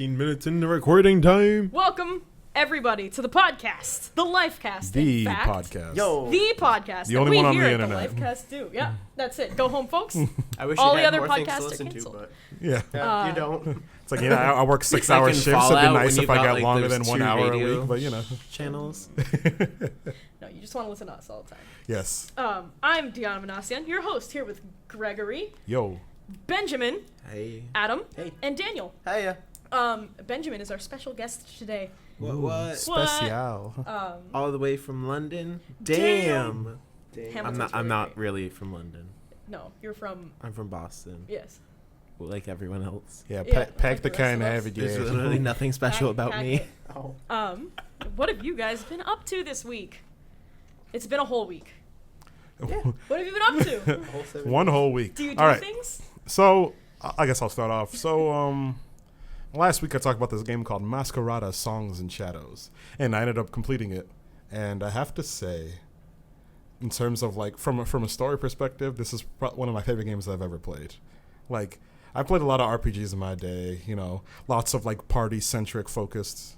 15 minutes into recording time. Welcome, everybody, to the podcast, the Lifecast. The in fact. podcast. Yo. The podcast. The only one on the here internet. at the Lifecast do. Yeah, that's it. Go home, folks. I wish All you the had other more things podcasts to are listen to, canceled. but Yeah. you don't. It's like, I work 6-hour like in shifts. It'd be Fallout nice when if I you've got got, like, longer than those 1 two hour a radio week, but you know. channels. No, you just want to listen to us all the time. Yes. I'm Deanna Minasian, your host, here with Gregory, Yo. Benjamin, Hey. Adam, Hey. and Daniel. Hiya. Benjamin is our special guest today. What? Special. All the way from London? Damn. Damn. Hamilton's I'm really not great. really from London. No, you're from... I'm from Boston, Yes. like everyone else. Yeah, Yeah, pack like the the kind rest of of have it. There's Yeah. literally nothing special about Pack me. it. What have you guys been up to this week? It's been a whole week. What have you been up to? One whole week. Do you do All right. things? So, I guess I'll start off. So, last week I talked about this game called Maskerrata Songs and Shadows, and I ended up completing it. And I have to say, in terms of like from a story perspective, this is one of my favorite games I've ever played. Like, I played a lot of RPGs in my day, you know, lots of like party-centric focused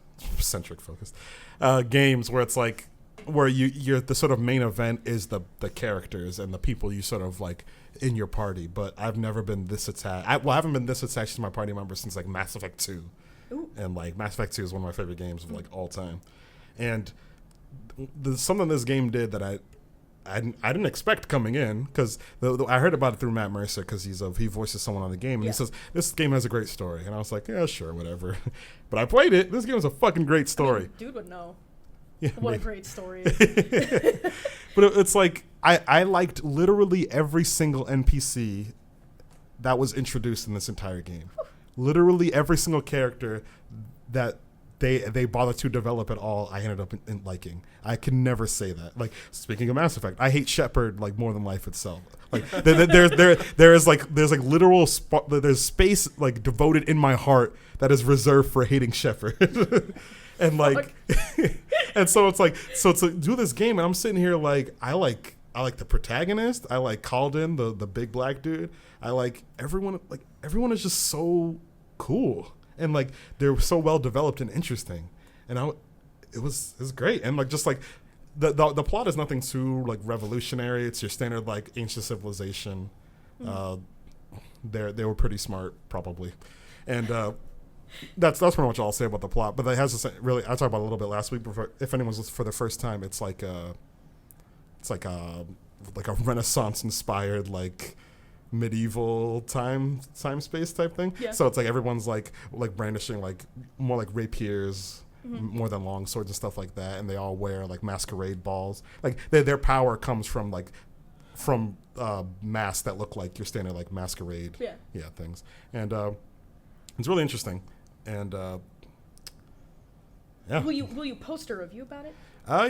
games where it's like, where you're the sort of main event is the characters and the people you sort of like in your party. But I've never been this attached. I haven't been this attached to my party members since like Mass Effect 2. Ooh. And like Mass Effect 2 is one of my favorite games of like all time. And something this game did that I didn't expect coming in, because I heard about it through Matt Mercer, because he voices someone on the game, and he says this game has a great story, and I was like, yeah, sure, whatever. But I played it. This game is a fucking great story. I mean, dude would know. Yeah, What maybe. a great story is. But it's like I liked literally every single NPC that was introduced in this entire game. Literally every single character that they bothered to develop at all, I ended up in liking. I can never say that. Like, speaking of Mass Effect, I hate Shepard like more than life itself. Like there's literal there's space like devoted in my heart that is reserved for hating Shepard. And like, and so it's like do this game, and I'm sitting here like I like the protagonist. I like Calden, the big black dude. I like everyone. Like, everyone is just so cool, and like they're so well developed and interesting. And it was great. And like just like the plot is nothing too like revolutionary. It's your standard like ancient civilization. They were pretty smart probably, and. That's pretty much all I'll say about the plot. But it has this really. I talked about it a little bit last week. If anyone's listening for the first time, it's like a Renaissance inspired like medieval time space type thing. Yeah. So it's like everyone's like brandishing like more like rapiers. More than long swords and stuff like that, and they all wear like masquerade balls. Like their power comes from masks that look like your standard like masquerade things, and it's really interesting. And Will you post a review about it?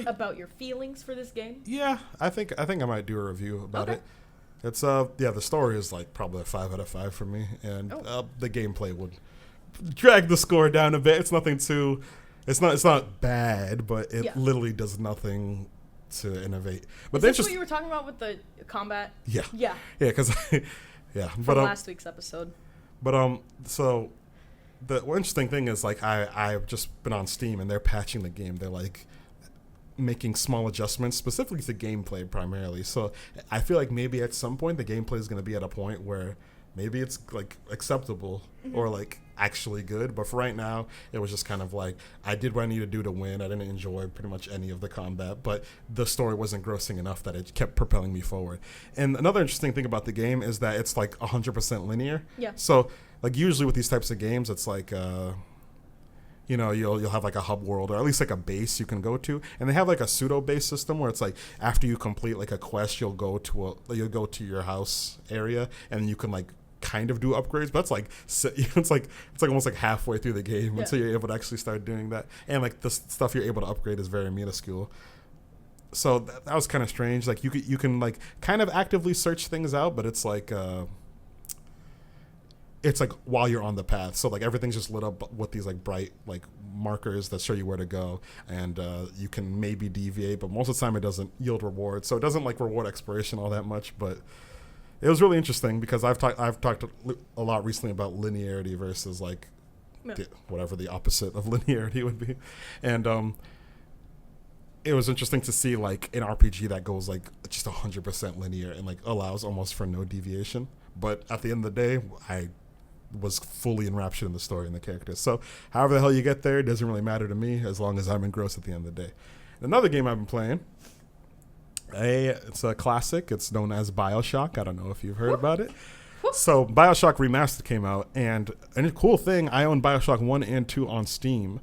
About your feelings for this game? Yeah, I think I might do a review about it. It's the story is like probably a 5 out of 5 for me, and the gameplay would drag the score down a bit. It's nothing too. It's not bad, but it literally does nothing to innovate. But is this what you were talking about with the combat? Yeah. Yeah. Yeah, because From last week's episode. But so the interesting thing is like I've just been on Steam, and they're patching the game. They're like making small adjustments specifically to gameplay primarily. So I feel like maybe at some point the gameplay is going to be at a point where maybe it's like acceptable or like actually good. But for right now, it was just kind of like I did what I needed to do to win. I didn't enjoy pretty much any of the combat, but the story wasn't grossing enough that it kept propelling me forward. And another interesting thing about the game is that it's like 100% linear. Yeah. So like usually with these types of games, it's like you'll have like a hub world, or at least like a base you can go to, and they have like a pseudo base system where it's like after you complete like a quest, you'll go to your house area, and you can like kind of do upgrades, but it's like almost like halfway through the game until you're able to actually start doing that, and like the stuff you're able to upgrade is very minuscule. So that was kind of strange. Like you can like kind of actively search things out, but it's like while you're on the path, so like everything's just lit up with these like bright like markers that show you where to go, and you can maybe deviate, but most of the time it doesn't yield rewards, so it doesn't like reward exploration all that much. But it was really interesting because I've talked a lot recently about linearity versus like whatever the opposite of linearity would be. And it was interesting to see like an RPG that goes like just 100% linear and like allows almost for no deviation. But at the end of the day, I was fully enraptured in the story and the characters. So however the hell you get there, it doesn't really matter to me as long as I'm engrossed at the end of the day. Another game I've been playing, it's a classic. It's known as Bioshock. I don't know if you've heard about it. So Bioshock Remastered came out, and a cool thing, I own Bioshock 1 and 2 on Steam.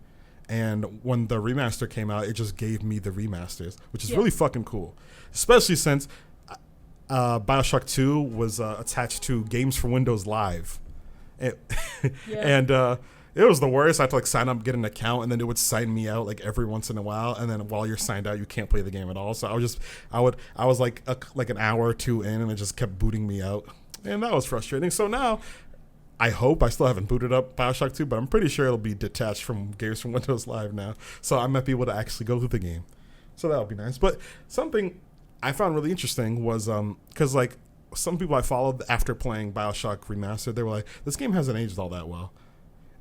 And when the remaster came out, it just gave me the remasters, which is really fucking cool. Especially since Bioshock 2 was attached to Games for Windows Live. And it was the worst. I had to like sign up, get an account, and then it would sign me out like every once in a while. And then while you're signed out, you can't play the game at all. So I was like an hour or two in, and it just kept booting me out. And that was frustrating. So now I hope, I still haven't booted up Bioshock 2, but I'm pretty sure it'll be detached from Games from Windows Live now. So I might be able to actually go through the game. So that'll be nice. But something I found really interesting was, because like some people I followed after playing Bioshock Remastered, they were like, this game hasn't aged all that well.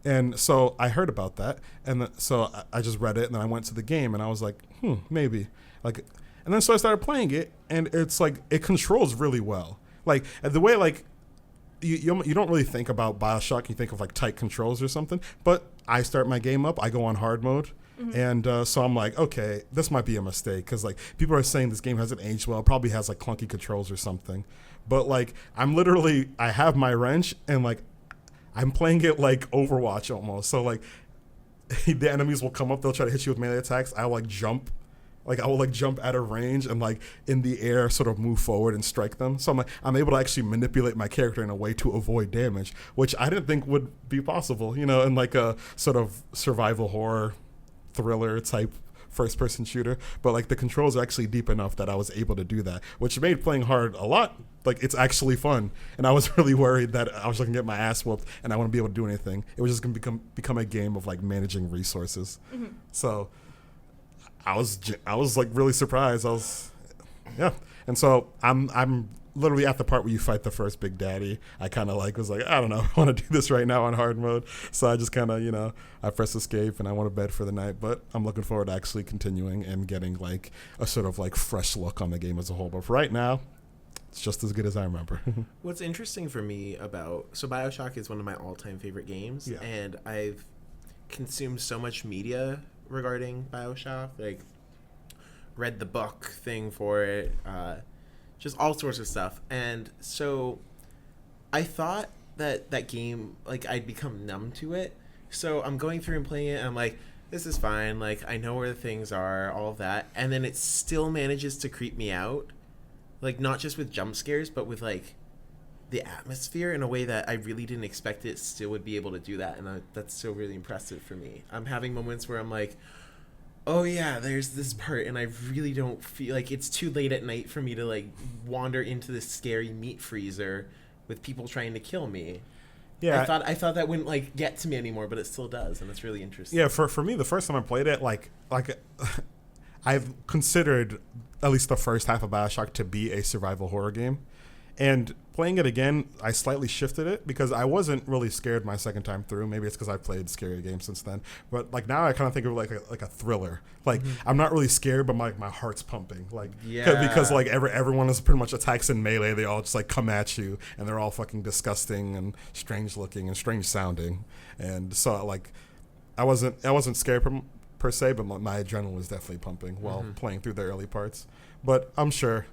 And so I heard about that. And so I just read it, and then I went to the game, and I was like, maybe. Like, and then so I started playing it, and it's like, it controls really well. Like, the way, like, you don't really think about Bioshock. You think of, like, tight controls or something. But I start my game up. I go on hard mode. Mm-hmm. And so I'm like, okay, this might be a mistake. Because, like, people are saying this game hasn't aged well. It probably has, like, clunky controls or something. But, like, I have my wrench, and, like, I'm playing it like Overwatch almost. So, like, the enemies will come up. They'll try to hit you with melee attacks. I will, like, jump. Like, I will, like, jump out of range and, like, in the air sort of move forward and strike them. So I'm able to actually manipulate my character in a way to avoid damage, which I didn't think would be possible, you know, in, like, a sort of survival horror thriller type first-person shooter. But, like, the controls are actually deep enough that I was able to do that, which made playing hard a lot. Like, it's actually fun. And I was really worried that I was just going to get my ass whooped and I wouldn't be able to do anything. It was just going to become a game of, like, managing resources. Mm-hmm. So I was like really surprised. And so I'm literally at the part where you fight the first big daddy. I kind of like was like, I don't know, I want to do this right now on hard mode. So I just kind of, you know, I press escape and I went to bed for the night. But I'm looking forward to actually continuing and getting like a sort of like fresh look on the game as a whole. But for right now, it's just as good as I remember. What's interesting for me so Bioshock is one of my all-time favorite games, and I've consumed so much media regarding Bioshock, like read the book thing for it, just all sorts of stuff. And so I thought that game, like, I'd become numb to it. So I'm going through and playing it, and I'm like, this is fine, like, I know where the things are, all of that. And then it still manages to creep me out, like, not just with jump scares, but with, like, the atmosphere in a way that I really didn't expect it still would be able to do that. And that's so really impressive for me. I'm having moments where I'm like, oh yeah, there's this part, and I really don't feel like it's too late at night for me to like wander into this scary meat freezer with people trying to kill me. Yeah, I thought that wouldn't like get to me anymore, but it still does, and it's really interesting. Yeah, for me, the first time I played it, like I've considered at least the first half of Bioshock to be a survival horror game. And playing it again, I slightly shifted it because I wasn't really scared my second time through. Maybe it's because I've played scary games since then. But like now I kind of think of it like a thriller. Like I'm not really scared, but my heart's pumping. Like because like everyone is pretty much attacks in melee. They all just like come at you, and they're all fucking disgusting and strange looking and strange sounding. And so like I wasn't scared per se, but my adrenaline was definitely pumping while playing through the early parts. But I'm sure.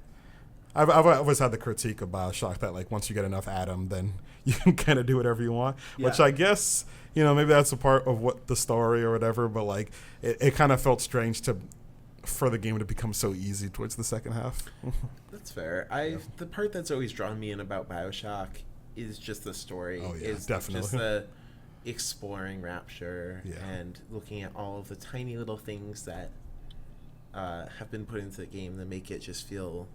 I've always had the critique of Bioshock that like once you get enough Adam, then you can kind of do whatever you want, which I guess, you know, maybe that's a part of what the story or whatever, but like it kind of felt strange for the game to become so easy towards the second half. That's fair. The part that's always drawn me in about Bioshock is just the story. Oh yeah, is definitely. Just the exploring Rapture and looking at all of the tiny little things that have been put into the game that make it just feel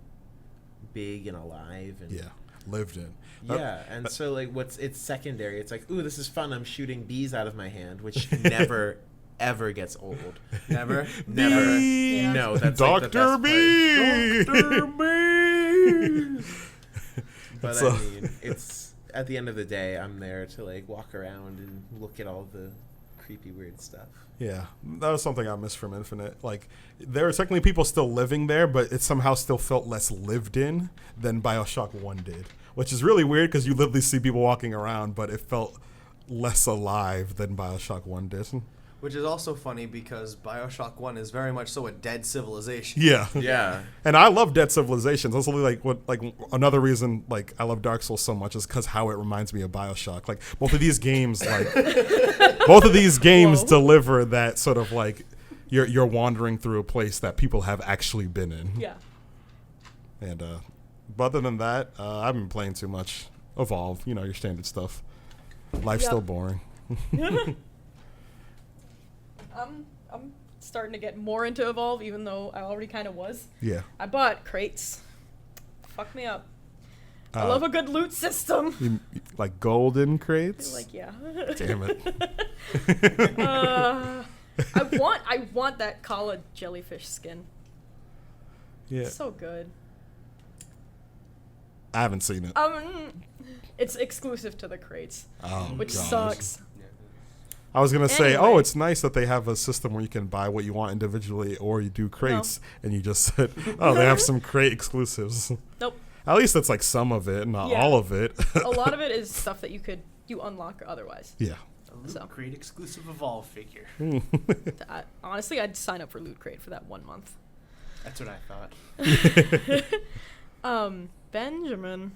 big and alive and lived in. So like it's secondary. It's like, ooh, this is fun, I'm shooting bees out of my hand, which never ever gets old. Never no, that's Dr. Like B. Dr. B. But I mean, it's at the end of the day, I'm there to like walk around and look at all the creepy, weird stuff. Yeah, that was something I missed from Infinite. Like, there are technically people still living there, but it somehow still felt less lived in than Bioshock 1 did, which is really weird because you literally see people walking around, but it felt less alive than Bioshock 1 did. Which is also funny because Bioshock 1 is very much so a dead civilization. Yeah. Yeah. And I love Dead Civilizations. That's really another reason like I love Dark Souls so much is because how it reminds me of Bioshock. Like both of these games, deliver that sort of like you're wandering through a place that people have actually been in. Yeah. And but other than that, I haven't been playing too much. Evolve, your standard stuff. Life's still boring. I'm starting to get more into Evolve, even though I already kind of was. Yeah. I bought crates. Fuck me up. I love a good loot system. Like golden crates? Like, yeah. Damn it. I want that Kala jellyfish skin. Yeah. It's so good. I haven't seen it. It's exclusive to the crates, which God. sucks. I was going to say, Anyway. it's nice that they have a system where you can buy what you want individually or you do crates, and you just said, they have some crate exclusives. Nope. At least that's like some of it, not Yeah. all of it. A lot of it is stuff that you unlock otherwise. Yeah. A Loot So. Crate exclusive Evolve figure. Honestly, I'd sign up for Loot Crate for that 1 month. That's what I thought. Benjamin,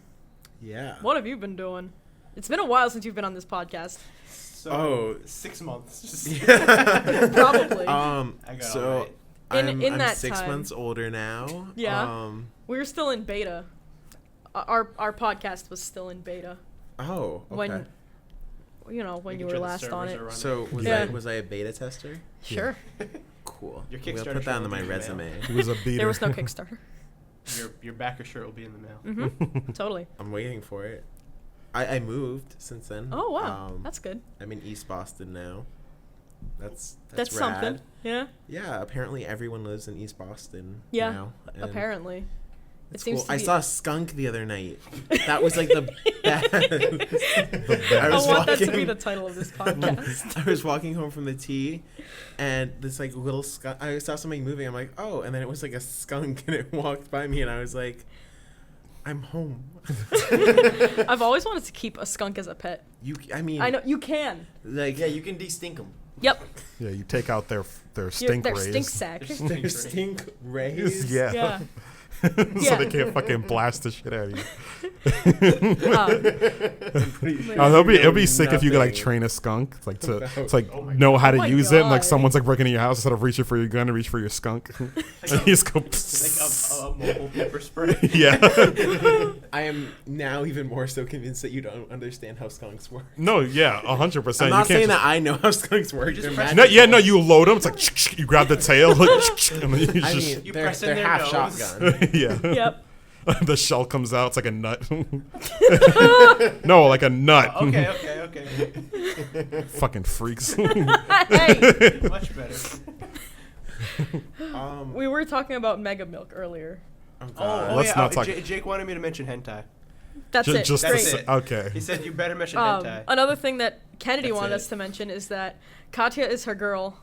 Yeah. what have you been doing? It's been a while since you've been on this podcast. So 6 months. Just Probably. I got So all right. In I'm that 6 time. months older now. Yeah. We were still in beta. Our podcast was still in beta Oh. Okay. when you Making were sure the last on servers it. are running. So Yeah. was I a beta tester? Sure. Cool. Your We'll Kickstarter put that shirt on will my be in the mail. resume. It was a beater. There was no Kickstarter. Your backer shirt will be in the mail. Mm-hmm. Totally. I'm waiting for it. I moved since then. Oh wow, that's good. I'm in East Boston now. That's That's rad. something. Yeah. Yeah, apparently everyone lives in East Boston Yeah. now. and Apparently. it's seems cool. to I be- saw a skunk the other night. That was like the best. I was want that to be walking- the title of this podcast. I was walking home from the tea, and this like little skunk. I saw something moving. I'm like, oh, and then it was like a skunk, and it walked by me, and I was like, I'm home. I've always wanted to keep a skunk as a pet. I mean, I know you can. like Yeah, you can de-stink them. Yep. Yeah, you take out their stink Their rays. stink sack. their stink rays. Yeah. Yeah. So Yeah. they can't fucking blast the shit out of you. It'll be sick if you could like Nothing. train a skunk like to Oh my know how to my use it. And, like God. someone's like breaking into your house instead of reaching for your gun to reach for your skunk. And you just go. Like a mobile pepper spray. Yeah. I am now even more so convinced that you don't understand how skunks work. No. Yeah. 100%. I'm not saying that I know how skunks work. just They're press- magical. No, you load them. It's like you grab the tail, and then you I just mean, You they're, press in they're their half nose. shotgun. yeah. Yep. The shell comes out. It's like a nut. No, like a nut. Okay. Fucking freaks. Hey, Much better. we were talking about Mega Milk earlier. Oh, Oh, God. Let's yeah. not talk- Jake wanted me to mention hentai. That's it. Just Great. That's it. okay. He said you better mention hentai. Another thing that Kennedy That's wanted it. us to mention is that Katya is her girl.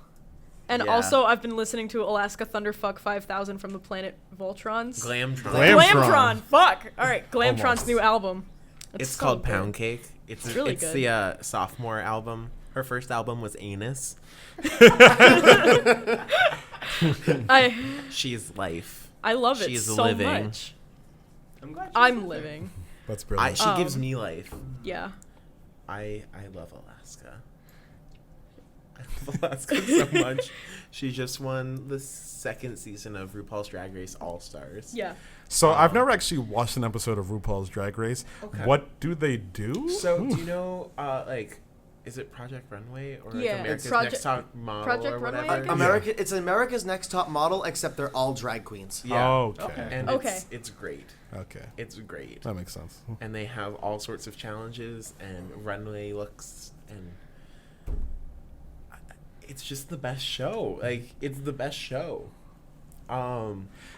And Yeah. also, I've been listening to Alaska Thunderfuck 5000 from the planet Voltrons. Glamtron. Glamtron. Fuck! Alright, Glamtron's Almost. new album. It's so called good. Pound Cake. It's really it's good. the sophomore album. Her first album was Anus. She's life. I love it She's so living. much. I'm glad. I'm living. That's brilliant. She gives me life. Yeah. I love Alaska. I love Alaska so much. She just won the second season of RuPaul's Drag Race All Stars. Yeah. So I've never actually watched an episode of RuPaul's Drag Race. Okay. What do they do? So do you know is it Project Runway or like Yeah, America's it's Next Top Model Project or Runway, whatever? I think? It's America's Next Top Model, except they're all drag queens. Yeah. Okay. And Okay. it's great. Okay. It's great. That makes sense. And they have all sorts of challenges and runway looks, and it's just the best show. Like, it's the best show. I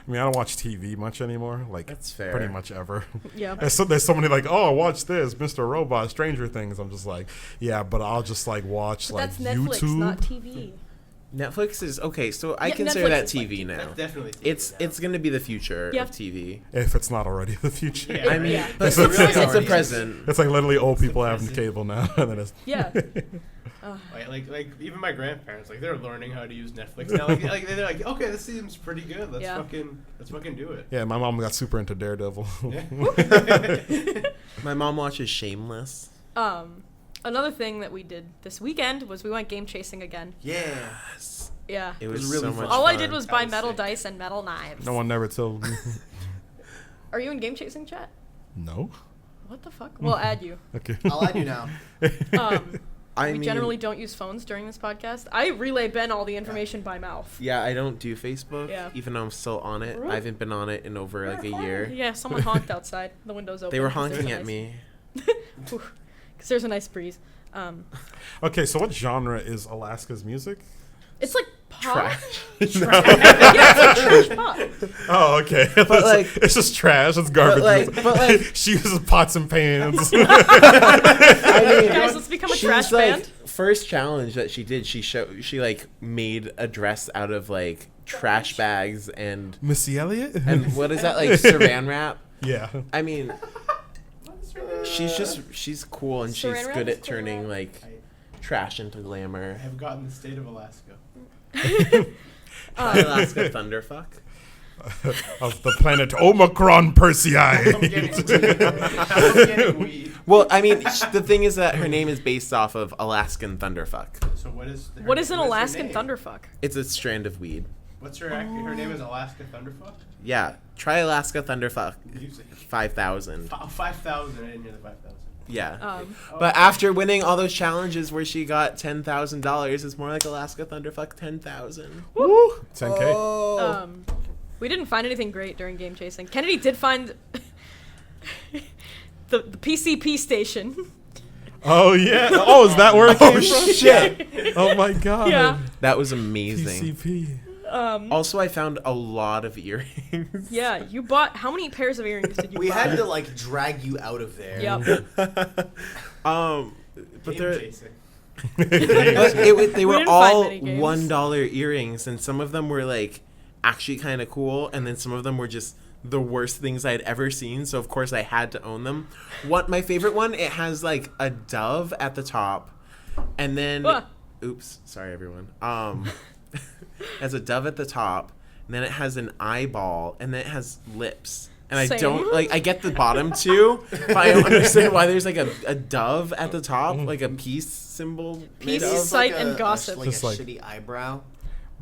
mean, I don't watch TV much anymore. Like, That's fair. Pretty much ever. Yeah. There's so many like, oh, watch this, Mr. Robot, Stranger Things. I'm just like, yeah, but I'll just like watch But like that's Netflix, YouTube. not TV. Netflix is okay, so I Yeah, consider Netflix that is like TV TV. now. That's definitely TV It's gonna be the future Yeah. of TV. If it's not already the future. Yeah. I mean, Yeah. but It's it's, really it's a already present. It's like literally old It's the people having present. cable now. And then it's Yeah. Like even my grandparents, like they're learning how to use Netflix now. Like they're like, okay, this seems pretty good. Let's Yeah. fucking do it. yeah, my mom got super into Daredevil. Yeah. My mom watches Shameless. Another thing that we did this weekend was we went game chasing again. Yes. Yeah. It was was really so fun. much All fun. I did was That buy was metal sick. dice and metal knives. No one never told me. Are you in game chasing chat? No. What the fuck? We'll add you. Okay. I'll add you now. I We mean, generally don't use phones during this podcast. I relay Ben all the information by mouth. Yeah, I don't do Facebook, Yeah. even though I'm still on it. Really? I haven't been on it in over like a year. Yeah, someone honked outside. The window's open. They were 'cause there's honking a at nice- me. Because there's a nice breeze. Okay, so what genre is Alaska's music? It's like pop. Trash. Yeah, it's like trash pop. Oh, okay. It's just trash. It's garbage. but like- she uses pots and pans. I mean, Guys, let's become a she's trash like band. first challenge that she did. She like made a dress out of like trash bags and Missy Elliott? and what is that like saran wrap? Yeah. I mean, she's cool and she's Saran wrap good is at cool, turning right? like trash into glamour. I have gotten the state of Alaska. Alaska Thunderfuck. Of the planet Omicron I'm Persei. getting weed. Well, I mean, the thing is that her name is based off of Alaskan Thunderfuck. So what is What is an what's her Alaskan name? thunderfuck? It's a strand of weed. What's her her name is Alaska Thunderfuck? Yeah, try Alaska Thunderfuck Use it. 5,000. 5,000. I didn't hear the 5,000. Yeah. But after winning all those challenges where she got $10,000, it's more like Alaska Thunderfuck 10,000. Woo! 10K. Oh. We didn't find anything great during game chasing. Kennedy did find the PCP station. Oh, yeah. Oh, is that where it came from? Shit. Oh, my God. Yeah. That was amazing. PCP. Also, I found a lot of earrings. Yeah, you bought how many pairs of earrings did you We buy? had to like drag you out of there. Yep. But Game they're chasing. they were didn't find all many games. $1 earrings, and some of them were like actually kind of cool, and then some of them were just the worst things I'd ever seen. So of course I had to own them. My favorite one, it has like a dove at the top, and then oops, sorry everyone. Has a dove at the top, and then it has an eyeball, and then it has lips. And I Same. don't like. I get the bottom two, but I don't understand why there's like a dove at the top, like a peace symbol. Peace, made of. sight, and gossip. Like Just a like- shitty eyebrow.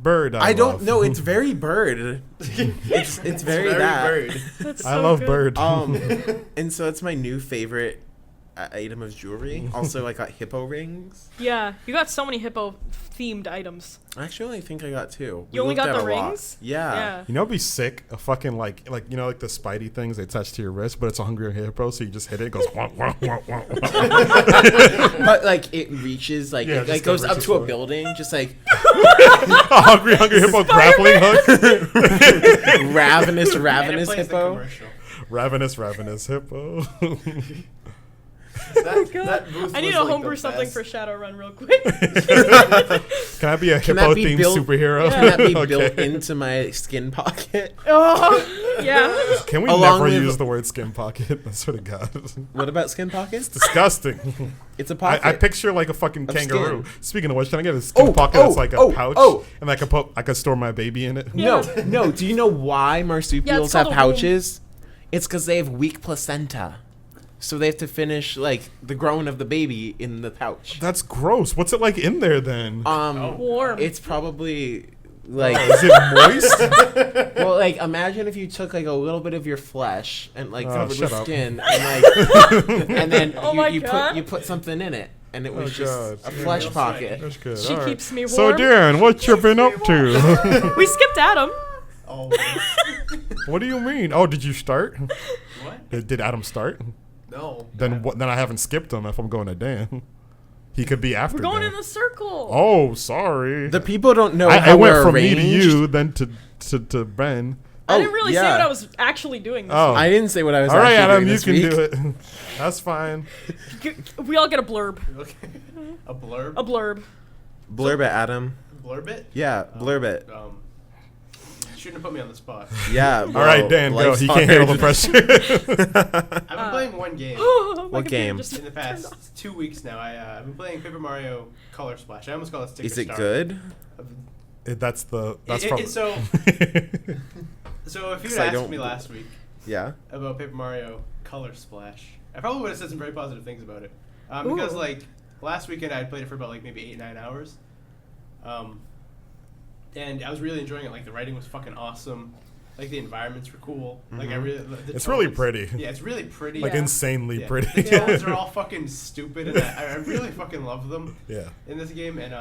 Bird. I don't love. know. It's very bird. It's very that. bird. That's I so love good. bird. And so it's my new favorite item of jewelry. Also, I got hippo rings. Yeah, you got so many hippo themed items. Actually, I think I got two. You only looked got at the a lot. rings? Yeah. Yeah. You know, it'd be sick. A fucking like you know, like the Spidey things they attach to your wrist, but it's a hungry hippo, so you just hit it. It goes wah, wah, wah, wah, wah. But like it reaches like Yeah, it just like goes up reaches to a for it. building, just like A hungry hippo grappling hook. ravenous And it plays the hippo. commercial. Ravenous hippo. That booth I need was, to like, homebrew the something best. for Shadowrun real quick. Can I be a Can that hippo be themed built- superhero? Can that be Okay. built into my skin pocket? Oh, yeah. Can we Along never with- use the word skin pocket? I swear to God. What about skin pockets? Disgusting. It's a pocket. I picture like a fucking Of kangaroo. skin. Speaking of which, can I get a skin Oh, pocket oh, that's like a oh, pouch, oh. and I could store my baby in it? No. Do you know why marsupials have called a womb. pouches? It's because they have weak placenta. So they have to finish like the growing of the baby in the pouch. That's gross. What's it like in there then? Warm. It's probably like Is it moist? well, like imagine if you took like a little bit of your flesh and like Oh, covered with shut up. skin and like and then Oh my you God. put something in it and it was Oh, just God. a flesh Real pocket. That's good. She All right. keeps me So warm. Dan, what you been up to? We skipped Adam. Oh, What do you mean? Oh, did you start? what? Did Adam start? No. Then what? Then I haven't skipped him if I'm going to Dan. He could be after. We're going Dan. in a circle. Oh, sorry. The people don't know I how went we're from arranged. me to you, then to Ben. I didn't really say yeah. what I was actually doing this Oh. I didn't say what I was All right, actually Adam, doing you this can week. do it. That's fine. week. We all get a blurb. Okay. A blurb. A blurb. Blurb it, Adam. Blurb it. Yeah, blurb it. Shouldn't have put me on the spot. Yeah. All right, Dan, go. He can't handle the pressure. I've been playing one game My What computer game? just in the turned off. past 2 weeks now. I've been playing Paper Mario Color Splash. I almost call it Sticker Is it Star. good? That's It- probably. so if you I had asked don't- me last week Yeah. about Paper Mario Color Splash, I probably would have said some very positive things about it. Because Ooh. like last weekend I had played it for about like maybe 8-9 hours, and I was really enjoying it. Like the writing was fucking awesome, like the environments were cool. Like I really, the It's really tones- pretty. Yeah, it's really pretty. like Yeah. insanely Yeah. pretty. The tones are all fucking stupid, and I really fucking love them yeah. in this game. And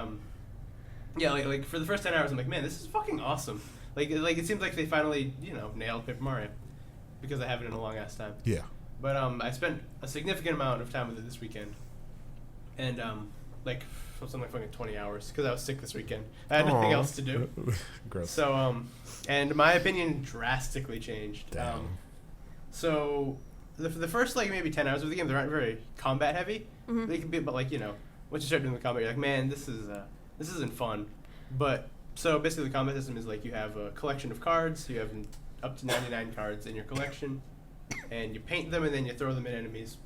yeah, like for the first 10 hours, I'm like, man, this is fucking awesome. Like it seems like they finally nailed Paper Mario, because I haven't in a long ass time. Yeah. But I spent a significant amount of time with it this weekend, and like something like fucking 20 hours because I was sick this weekend. I had nothing Aw. else to do. Gross. So and my opinion drastically changed. Damn. So the first like maybe 10 hours of the game, they aren't very combat heavy. Mhm. They can be, but like once you start doing the combat, you're like, man, this isn't fun. But so basically the combat system is like you have a collection of cards. You have up to 99 cards in your collection, and you paint them and then you throw them at enemies.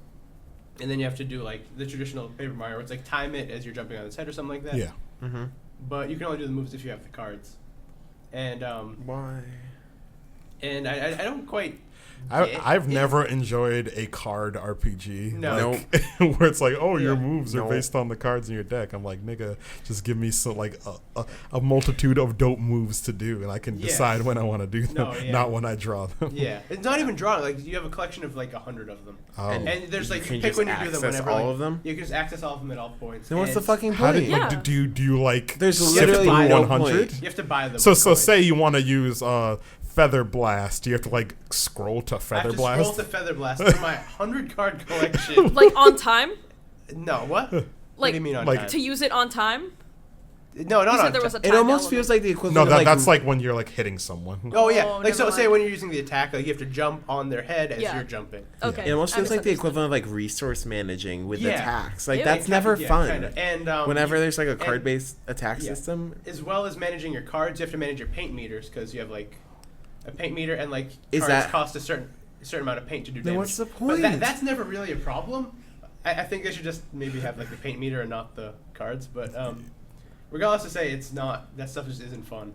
And then you have to do like the traditional Paper Mario, where it's like time it as you're jumping on its head or something like that. Yeah. Mm-hmm. But you can only do the moves if you have the cards. And Why? and I don't quite. I've never enjoyed a card RPG. No. Like, where it's like, oh, your Yeah. moves are No. based on the cards in your deck. I'm like, nigga, just give me some like a multitude of dope moves to do, and I can Yeah. decide when I want to do them, No, yeah. not when I draw them. Yeah, it's not even drawing. Like you have a collection of like 100 of them, Oh. and there's like can you pick just when you do them. access Whenever all like, of them? you can just access all of them at all points. Then what's And the fucking How point? did Yeah. like do you like There's sift literally through no 100? point. You have to buy them. So with coins. say you want to use Feather Blast. Do you have to like scroll to I Feather have to Blast? scroll to Feather Blast for my 100 card collection. Like on time? No, what? What do Like you mean on like- time? To use it on time? No, You not said on there time. was a It time almost element. feels like the equivalent No, of that's like when you're like hitting someone. Oh yeah, Oh, like so. never Say mind. when you're using the attack, like you have to jump on their head as Yeah. you're jumping. Okay. It almost I feels like the misunderstood. equivalent of like resource managing with Yeah. attacks. Like Yeah, that's Kinda- never yeah, fun. kinda. And Whenever you- there's like a and- card-based attack yeah. system, as well as managing your cards, you have to manage your paint meters because you have like a paint meter and like Is cards that- cost a certain amount of paint to do Then damage. what's the But point? that's never really a problem. I think they should just maybe have like the paint meter and not the cards. But regardless to say, it's not, that stuff just isn't fun.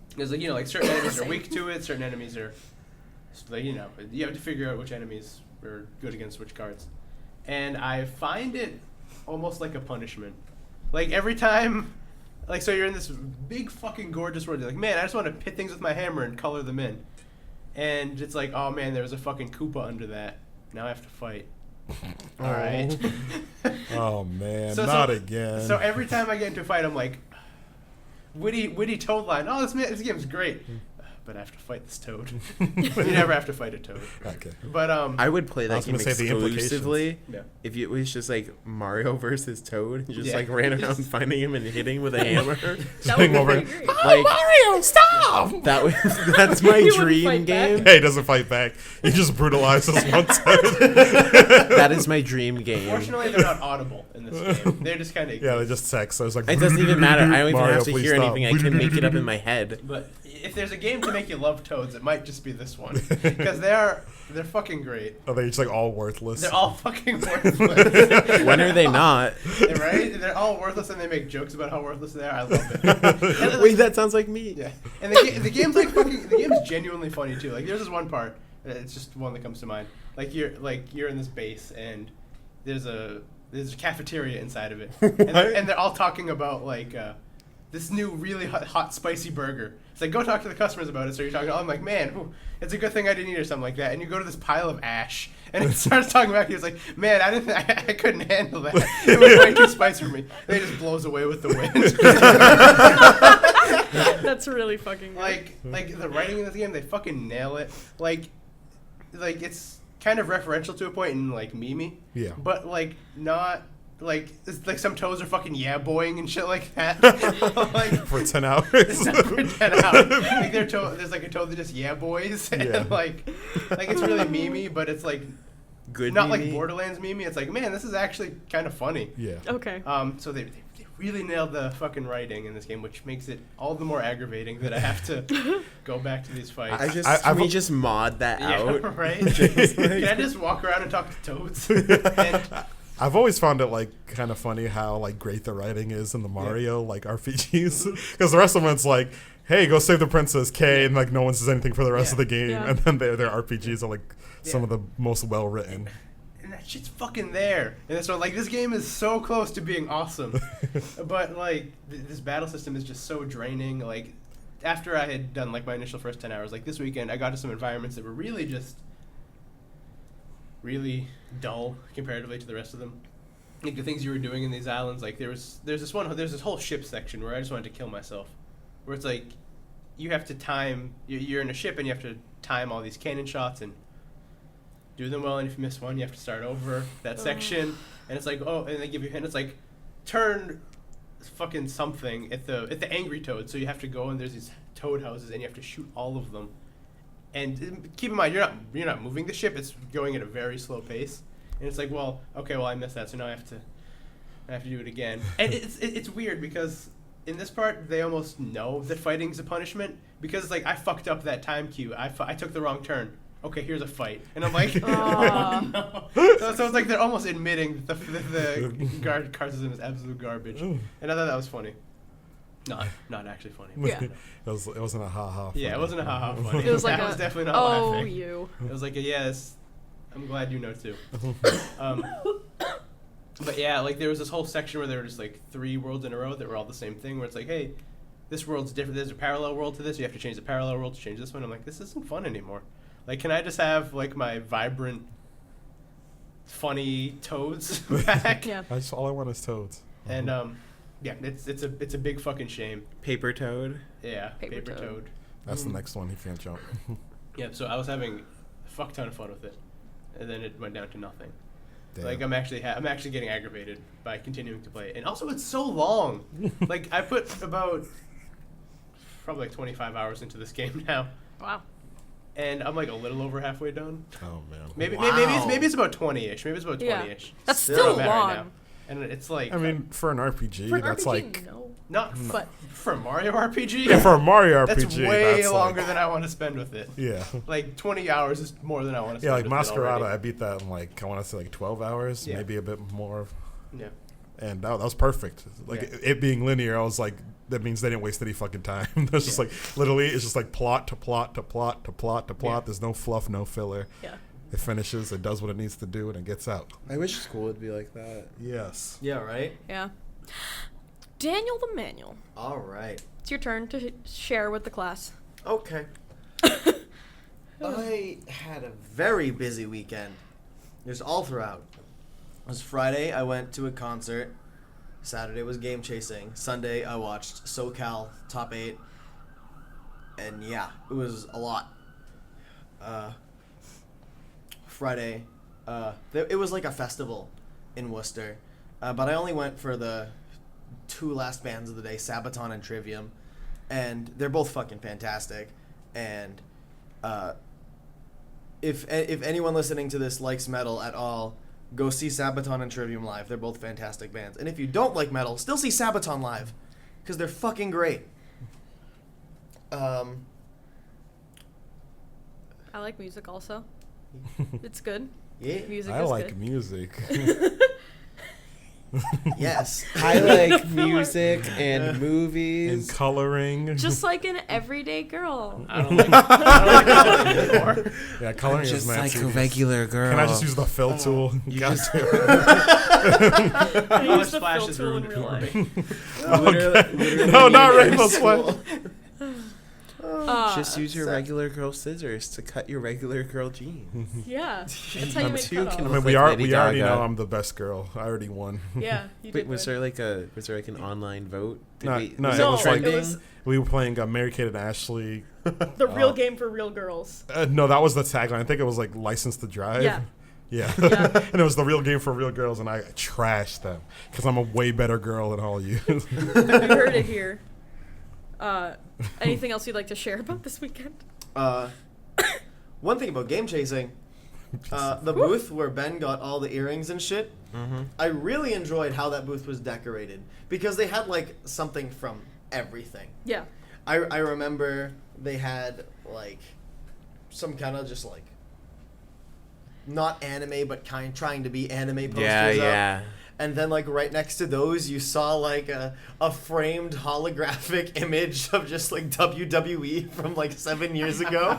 Because like like certain enemies are weak to it, certain enemies are like you have to figure out which enemies are good against which cards, and I find it almost like a punishment. Like every time, like so you're in this big fucking gorgeous world, you're like, man, I just want to pit things with my hammer and color them in, and it's like, oh man, there's a fucking Koopa under that. Now I have to fight. All right. Oh man, So- not so- again. So every time I get into a fight, I'm like, witty toad line. Oh, this game's great, but I have to fight this toad. You never have to fight a toad. Okay. But I would play I that was game gonna say the implications. exclusively Yeah. if it was just like Mario versus Toad. You just Yeah. like ran around finding him and hitting him with a hammer. That would Sitting be over- pretty great. Like Mario, stop! that was that's my He wouldn't dream fight back. game. Hey, he doesn't fight back. He just brutalizes one side. That is my dream game. Fortunately, they're not audible in this game. They're just kind of Yeah, they just text. So it's like It doesn't even matter. I don't even Mario, have to please hear stop. anything. I can make it up in my head. But if there's a game to make you love toads, it might just be this one because they're fucking great. Are they just like all worthless? They're all fucking worthless. When are they not? Right? They're all worthless, and they make jokes about how worthless they are. I love it. Wait, that sounds like me. Yeah, and the game's like fucking. The game's genuinely funny too. Like there's this one part. It's just one that comes to mind. Like you're in this base, and there's a cafeteria inside of it, and they're all talking about like this new really hot spicy burger. It's like, go talk to the customers about it. So you're talking. I'm like, man, ooh, it's a good thing I didn't eat or something like that. And you go to this pile of ash, and it starts talking back. He was like, man, I couldn't handle that. It was way too spicy for me. And it just blows away with the wind. That's really fucking good. like the writing in this game, they fucking nail it. Like it's kind of referential to a point and like memey. Yeah. But like not like some toads are fucking boying and shit like that. Like for 10 hours. for 10 hours. Like there's like a toad that just boys, and like it's really memey, but it's like Good. not meme-y? like Borderlands memey. It's like, man, this is actually kind of funny. Yeah. Okay. So they really nailed the fucking writing in this game, which makes it all the more aggravating that I have to go back to these fights. Can we just mod that out? Right? Can I just walk around and talk to toads? And I've always found it like kind of funny how like great the writing is in the Mario like RPGs, because the rest of them it's like, hey, go save the princess K, and like no one says anything for the rest of the game, and then their RPGs are like some of the most well written. And that shit's fucking there. And this one, like, this game is so close to being awesome, but like this battle system is just so draining. Like, after I had done like my initial first 10 hours, like this weekend, I got to some environments that were really dull comparatively to the rest of them. Like the things you were doing in these islands, like there's this whole ship section where I just wanted to kill myself, where it's like you have to time, you're in a ship and you have to time all these cannon shots and do them well, and if you miss one you have to start over that section, and it's like, oh, and they give you a hint, it's like turn fucking something at the angry toad, so you have to go and there's these toad houses and you have to shoot all of them. And keep in mind, you're not moving the ship; it's going at a very slow pace. And it's like, well, okay, well I missed that, so now I have to do it again. And it's weird because in this part they almost know that fighting's a punishment, because like I fucked up that time cue. I took the wrong turn. Okay, here's a fight, and I'm like, oh, no. So it's like they're almost admitting the card system is absolute garbage. And I thought that was funny. Not actually funny. Yeah. It wasn't a ha-ha. Yeah, it wasn't a ha-ha funny. It was like that was definitely not laughing. you. It was like I'm glad you know too. But yeah, like there was this whole section where there were just like 3 worlds in a row that were all the same thing, where it's like, hey, this world's different. There's a parallel world to this. You have to change the parallel world to change this one. I'm like, this isn't fun anymore. Like, can I just have like my vibrant, funny toads back? Yeah. All I want is toads. And yeah, it's a big fucking shame. Paper toad. Yeah, Paper toad. That's the next one. He can't jump. Yeah, so I was having a fuck ton of fun with it, and then it went down to nothing. Damn. Like I'm actually getting aggravated by continuing to play it, and also it's so long. Like I put about probably like 25 hours into this game now. Wow. And I'm like a little over halfway done. Oh man. Maybe Wow. maybe it's about 20ish. Maybe it's about 20ish. Yeah. That's Still still I'm at right now. long. And it's like I mean, for an RPG, For an that's RPG, like no. not But for a Mario RPG. yeah, for a Mario that's RPG, way that's longer like, than I want to spend with it. Yeah. Like 20 hours is more than I want to Yeah, spend. like with it Maskerrata, already. I beat that in like I want to say like 12 hours, Yeah. maybe a bit more, Yeah. and that was perfect. Like Yeah. it being linear, I was like, that means they didn't waste any fucking time. There's just like literally, it's just like plot to plot to plot to plot to plot. Yeah. There's no fluff, no filler. yeah. It finishes, it does what it needs to do, and it gets out. I wish school would be like that. Yes. Yeah, right? Yeah. Daniel the Manual. All right. It's your turn to share with the class. Okay. I had a very busy weekend. Just all throughout. It was Friday, I went to a concert. Saturday was game chasing. Sunday, I watched SoCal Top 8. And yeah, it was a lot. Friday, it was like a festival in Worcester. But I only went for the 2 last bands of the day, Sabaton and Trivium. And they're both fucking fantastic. And if anyone listening to this likes metal at all, go see Sabaton and Trivium live. They're both fantastic bands. And if you don't like metal, still see Sabaton live, because they're fucking great. I like music also. It's good. Yeah. Music I is like good. music. Yes. I like music and movies. And coloring. Just like an everyday girl. I don't like that anymore. Yeah, coloring just is like nasty. a regular girl. Can I just use the fill tool? You God just- damn. I Rainbow use the Splash fill is tool in ruined real for life. me. Literally No, not in Rainbow school. Uh, Just use your regular girl scissors to cut your regular girl jeans. Yeah. That's how you I'm make too cutoffs. I con- mean, Look we like already Lady Gaga. know I'm the best girl. I already won. Yeah, you Wait, did was win. there like an online vote? No, was no, it it was- trending? it was- We were playing Mary Kate and Ashley. The real game for real girls. No, that was the tagline. I think it was like License to Drive. Yeah. Yeah. Yeah. And it was the real game for real girls, and I trashed them because I'm a way better girl than all you. You heard it here. Anything else you'd like to share about this weekend? One thing about game chasing, the booth where Ben got all the earrings and shit, I really enjoyed how that booth was decorated because they had like something from everything. Yeah. I remember they had like some kind of just like not anime but trying to be anime posters up. And then, like, right next to those, you saw, like, a framed holographic image of just, like, WWE from, like, 7 years ago.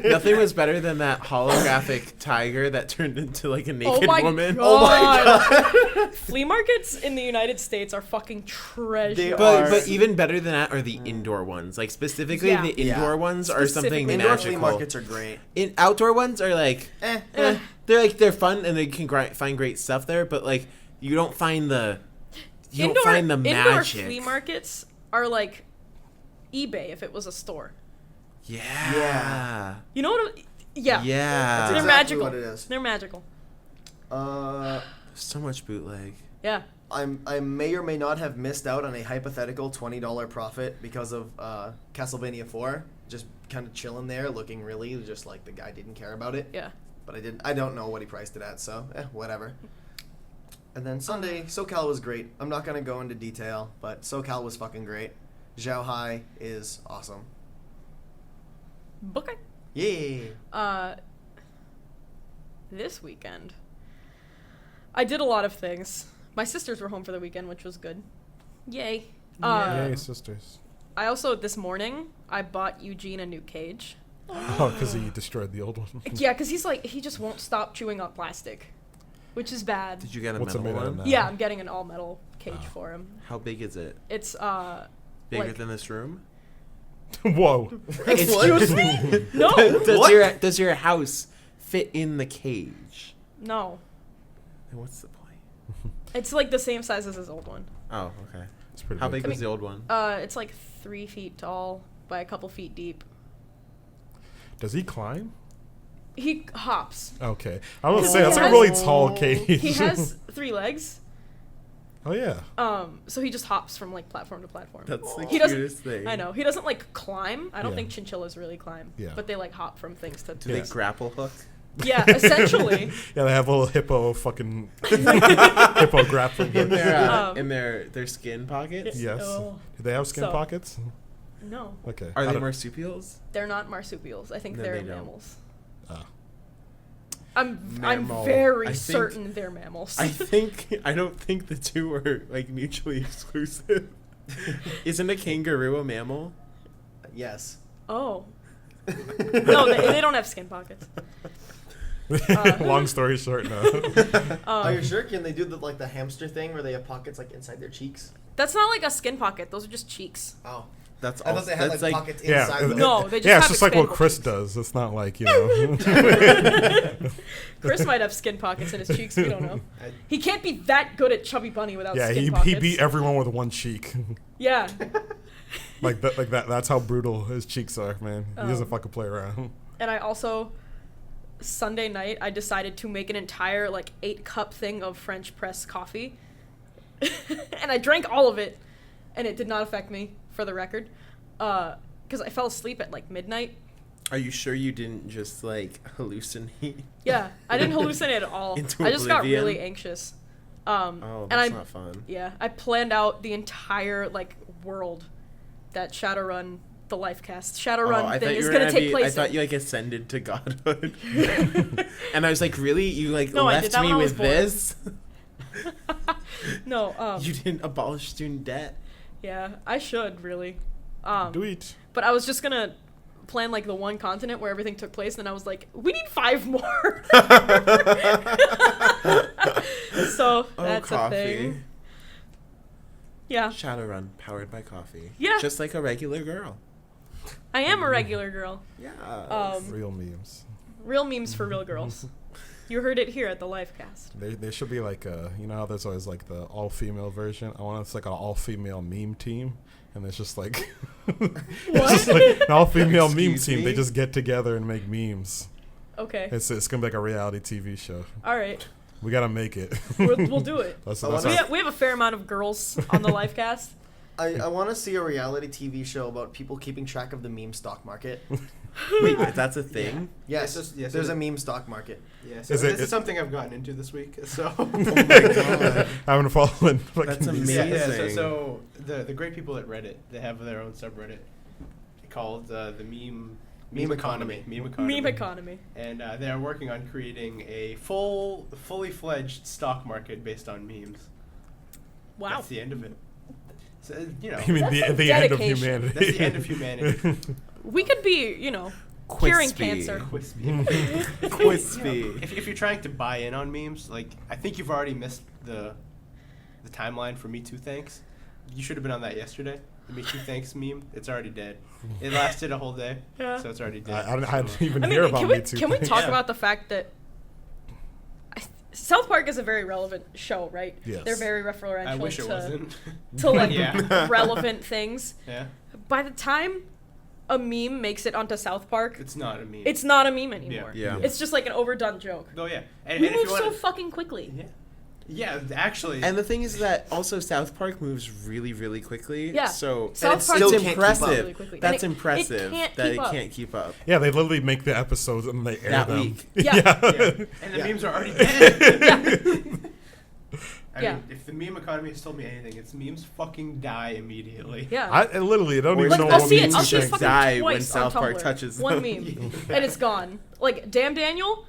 Nothing was better than that holographic tiger that turned into, like, a naked woman. God. Oh, my God. Flea markets in the United States are fucking treasure. But even better than that are the indoor ones. Like, specifically, the indoor ones are something Indoor magical. flea markets are great. Outdoor ones are, like... They're fun and they can find great stuff there, but like you don't find the magic. Indoor flea markets are like eBay if it was a store. Yeah. You know what? Yeah. Yeah. They're exactly magical. what it is. They're magical. So much bootleg. Yeah. I may or may not have missed out on a hypothetical $20 profit because of Castlevania 4. Just kind of chilling there, looking really just like the guy didn't care about it. Yeah. But I don't know what he priced it at, so whatever. And then Sunday, SoCal was great. I'm not going to go into detail, but SoCal was fucking great. Zhao Hai is awesome. Okay. Yay. This weekend, I did a lot of things. My sisters were home for the weekend, which was good. Yay. Yay, sisters. I also, this morning, I bought Eugene a new cage. Oh, because he destroyed the old one. Yeah, because he just won't stop chewing up plastic, which is bad. Did you get a What's it metal made out one? of? Yeah, I'm getting an all metal cage for him. How big is it? It's Bigger like, than this room? Whoa. excuse me? No. Does your house fit in the cage? No. Then what's the point? It's like the same size as his old one. Oh, okay. It's pretty How big big. was the old one? It's like 3 feet tall by a couple feet deep. Does he climb? He hops. Okay. I was Because say he that's a has- really tall cage. He has 3 legs. Oh yeah. So he just hops from like platform to platform. That's the He doesn't- cutest thing. I know. He doesn't like climb. I don't Yeah. think chinchillas really climb. Yeah. But they like hop from things to Do they grapple hook? Yeah, essentially. Yeah, they have a little hippo fucking hippo grappling. In their Um, in their skin pockets? Yes. Oh. Do they have skin So- pockets? No. Okay. Are I they don't- marsupials? They're not marsupials. I think Then they're they don't. mammals. Ah. I'm Mammal. very I think- certain they're mammals. I don't think the two are like mutually exclusive. Isn't a kangaroo a mammal? Yes. Oh. No, they don't have skin pockets. Long story short, no. Are you sure? Can they do the hamster thing where they have pockets like inside their cheeks? That's not like a skin pocket. Those are just cheeks. Oh. That's I thought they had that's like pockets Yeah. inside them. No, they just Yeah, have it's just like what expandable Chris cheeks. does. It's not like, you know. Chris might have skin pockets in his cheeks. We don't know. He can't be that good at Chubby Bunny without Yeah, skin he pockets. beat everyone with one cheek. Yeah. like that. That's how brutal his cheeks are, man. He doesn't Um, fucking play around. And I also, Sunday night, I decided to make an entire, 8-cup thing of French press coffee. And I drank all of it, and it did not affect me, for the record. Because I fell asleep at, midnight. Are you sure you didn't just hallucinate? Yeah, I didn't hallucinate at all. Into I just got oblivion? really anxious. Oh, and that's not fun. Yeah, I planned out the entire, world that Shadowrun, the Lifecast, Shadowrun thing is going to take place I thought you ascended to godhood. And I was like, really? You No, I did left that me when I was with born. this? No, You didn't abolish student debt? yeah, I should, really. Do it. But I was just gonna plan the one continent where everything took place, and I was like, we need 5 more. So that's a coffee. thing. Yeah, Shadowrun, powered by coffee. Yeah. Just like a regular girl. I am a regular girl. Yeah. Real memes. Real memes for real girls. You heard it here at the Lifecast. There should be you know how there's always the all-female version? I want it's an all-female meme team. And it's just it's just an all-female meme Excuse team. They me? just get together and make memes. Okay. It's gonna be like a reality TV show. All right. We gotta make it. We'll do it. That's We have a fair amount of girls on the Lifecast. I want to see a reality TV show about people keeping track of the meme stock market. Wait, that's a thing? Yes, Yes, there's a meme stock market. Yeah, so this is something I've gotten into this week. So Oh my god. Having to follow in. That's amazing. yeah. So the great people at Reddit, they have their own subreddit called the meme economy. Meme economy. And they are working on creating a fully fledged stock market based on memes. Wow. That's the end of it. So, you know, I mean, That's the some end of dedication. humanity. that's the end of humanity. We could be, curing Quispy. cancer. Crispy. If you're trying to buy in on memes, like I think you've already missed the timeline for Me Too Thanks. You should have been on that yesterday. The Me Too Thanks meme, it's already dead. It lasted a whole day, Yeah. so it's already dead. I didn't even I mean, hear about can Me we Too. can we things. talk Yeah. about the fact that South Park is a very relevant show, right? Yes. They're very referential I wish it to, wasn't. to like Yeah. relevant things. Yeah, By the time a meme makes it onto South Park, it's not a meme. it's not a meme anymore. Yeah. It's just like an overdone joke. Oh yeah, We if move you so wanna- fucking quickly. yeah, actually. And the thing is that also South Park moves really, really quickly. Yeah. So South it's Park still can't keep up. impressive. Really quickly. And That's it impressive can't that keep it up. can't keep up. Yeah, they literally make the episodes and they air That them. week. Yeah. yeah. And the Yeah. memes are already dead. Yeah. I Yeah. mean, if the meme economy has told me anything, it's memes fucking die immediately. Yeah. I literally don't Or even Like, know I'll what see Me it. Too I'll see it things. fucking die twice when on South Park Tumblr. touches One them. meme, and it's gone. Like Damn Daniel,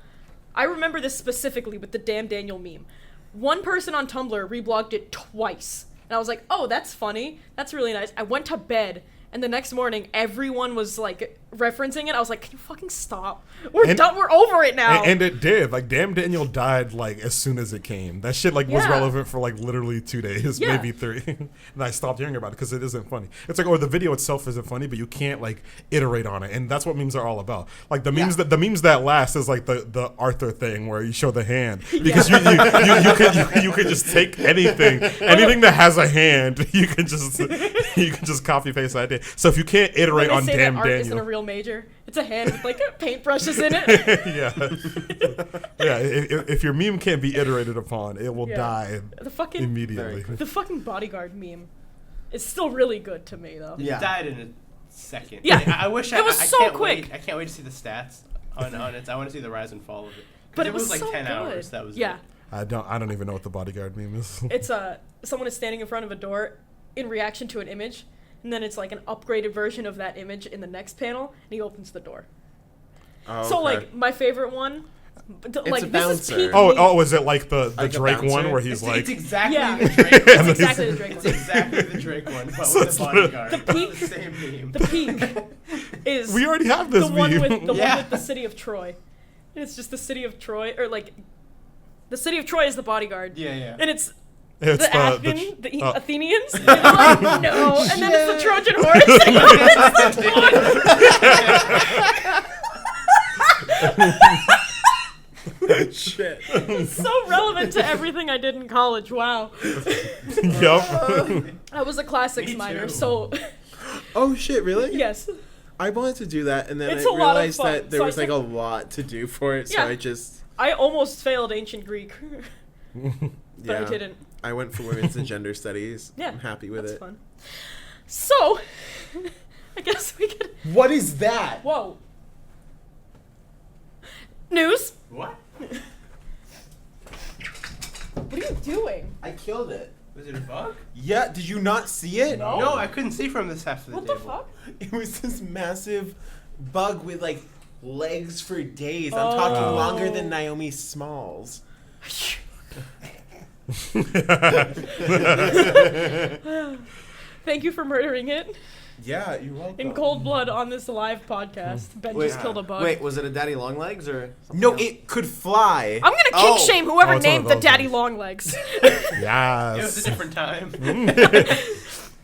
I remember this specifically with the Damn Daniel meme. One person on Tumblr reblogged it twice, and I was like, "Oh, that's funny. That's really nice." I went to bed, and the next morning, everyone was like referencing it. I was like, "Can you fucking stop? We're And- done. We're over it now." And it did. Like, Damn Daniel died, like, as soon as it came. That shit, like, was Yeah. relevant for, like, literally 2 days, Yeah. maybe 3. And I stopped hearing about it because it isn't funny. It's like, or the video itself isn't funny, but you can't, like, iterate on it. And that's what memes are all about. Like, the memes that last is, like, the Arthur thing where you show the hand. Because you could just take anything that has a hand, you can just copy paste that idea. So if you can't iterate When on they say Damn that art isn't a Daniel. real major. It's a hand with like paintbrushes in it. yeah. If your meme can't be iterated upon, it will Yeah. die The fucking immediately. the fucking bodyguard meme is still really good to me though. Yeah. It died in a second. Yeah. I wish It was I so can't quick. Wait. I can't wait to see the stats on it. I want to see the rise and fall of it. 'Cause But it it was like so 10 good. hours. That was yeah. it. I don't even know what the bodyguard meme is. It's someone is standing in front of a door in reaction to an image, and then it's like an upgraded version of that image in the next panel, and he opens the door. Oh, So okay. like my favorite one, like a this is bouncer. peak Oh, meme. oh, is it like the Like a Drake bouncer? one where he's It's like, exactly Yeah. the Drake It's one. exactly the Drake It's one. exactly the Drake one, but So with it's the bodyguard. The peak- The same meme. The peak is we already have this the one meme. with the Yeah. one with the city of Troy. And it's just the city of Troy, or like the city of Troy is the bodyguard. Yeah, yeah. And it's It's the oh. Athenians. And you're like, no, and then it's the Trojan horse. And you're like, it's Shit. It's so relevant to everything I did in college. Wow. Yup. I was a classics Me minor, too. so Oh shit! Really? yes. I wanted to do that, and then It's I a lot of realized fun. that there So I was like said- a lot to do for it, so Yeah. I just I almost failed ancient Greek, but yeah. I didn't. I went for women's and gender studies. Yeah, I'm happy with That's it. fun. So, I guess we could. What is that? Whoa. News. What? What are you doing? I killed it. Was it a bug? Yeah, did you not see it? No. No, I couldn't see from this half of the What the table. fuck? It was this massive bug with like legs for days. I'm Oh. talking longer than Naomi Smalls. Thank you for murdering it Yeah, you're welcome. in cold blood on this live podcast. Ben Wait, just killed a bug. Wait, was it a daddy long legs or something No, else? it could fly. I'm gonna Oh. kink shame whoever Oh, it's one of named the those daddy ones. long legs. It was a Yes. different time.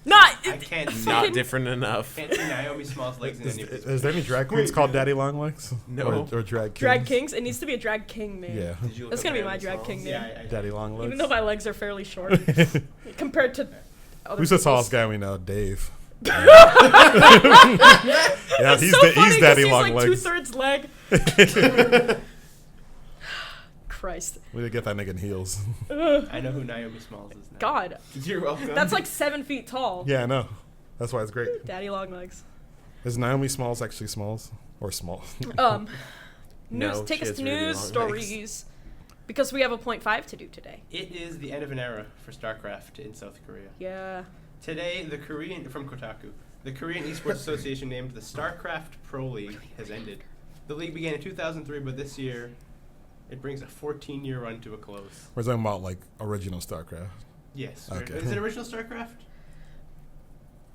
Not. I can't see. Not different enough. Can't see Naomi Smalls' legs in any of this. Is there any drag queens called Daddy Longlegs? No. Or drag kings? Drag kings. It needs to be a drag king name. Yeah. Did you look That's up gonna be Naomi my drag Smalls? king name. Yeah, I Daddy Longlegs. Even though my legs are fairly short compared to other Who's the people's. tallest guy we know? Dave. That's Yeah, he's so funny he's 'cause Daddy he's like Longlegs. 2/3 leg. Christ. We did get that nigga in heels. I know who Naomi Smalls is now. God. You're welcome. That's like 7 feet tall. Yeah, I know. That's why it's great. Daddy long legs. Is Naomi Smalls actually Smalls? Or small? No, News. Take she us has to really news long stories. legs. Because we have a 0.5 to do today. It is the end of an era for Starcraft in South Korea. Yeah. Today, the Korean Esports Association named the Starcraft Pro League has ended. The league began in 2003, but this year it brings a 14-year run to a close. We're talking about like original StarCraft. Yes. Okay. Is it original Starcraft?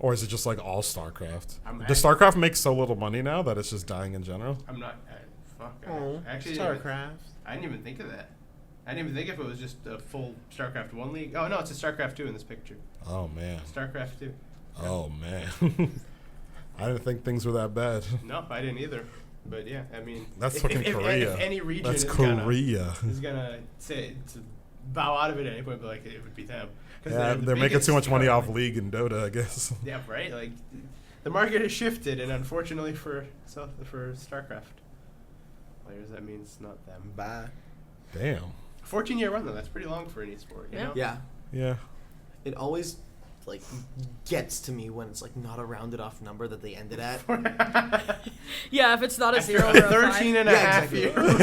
Or is it just like all StarCraft? I'm Does StarCraft make so little money now that it's just dying in general? I'm not. Fuck. Oh, Actually, StarCraft. I didn't even think of that. I didn't even think if it was just a full StarCraft 1 league. Oh, no, it's a StarCraft 2 in this picture. Oh, man. StarCraft 2. Oh, man. I didn't think things were that bad. No, I didn't either. But yeah, I mean, That's fucking Korea. If any region That's is Korea. gonna say to bow out of it at any point, but like it would be them. 'Cause Yeah, the they're making too much biggest money off company. League and Dota, I guess. Yeah, right. Like the market has shifted, and unfortunately for StarCraft players, that means not them. Bye. Damn. 14-year run though, that's pretty long for an esport. You Yeah. know? Yeah. Yeah. It always like gets to me when it's like not a rounded off number that they ended at. Yeah, if it's not a After 0 or a 13 5. and a Yeah, half exactly. years.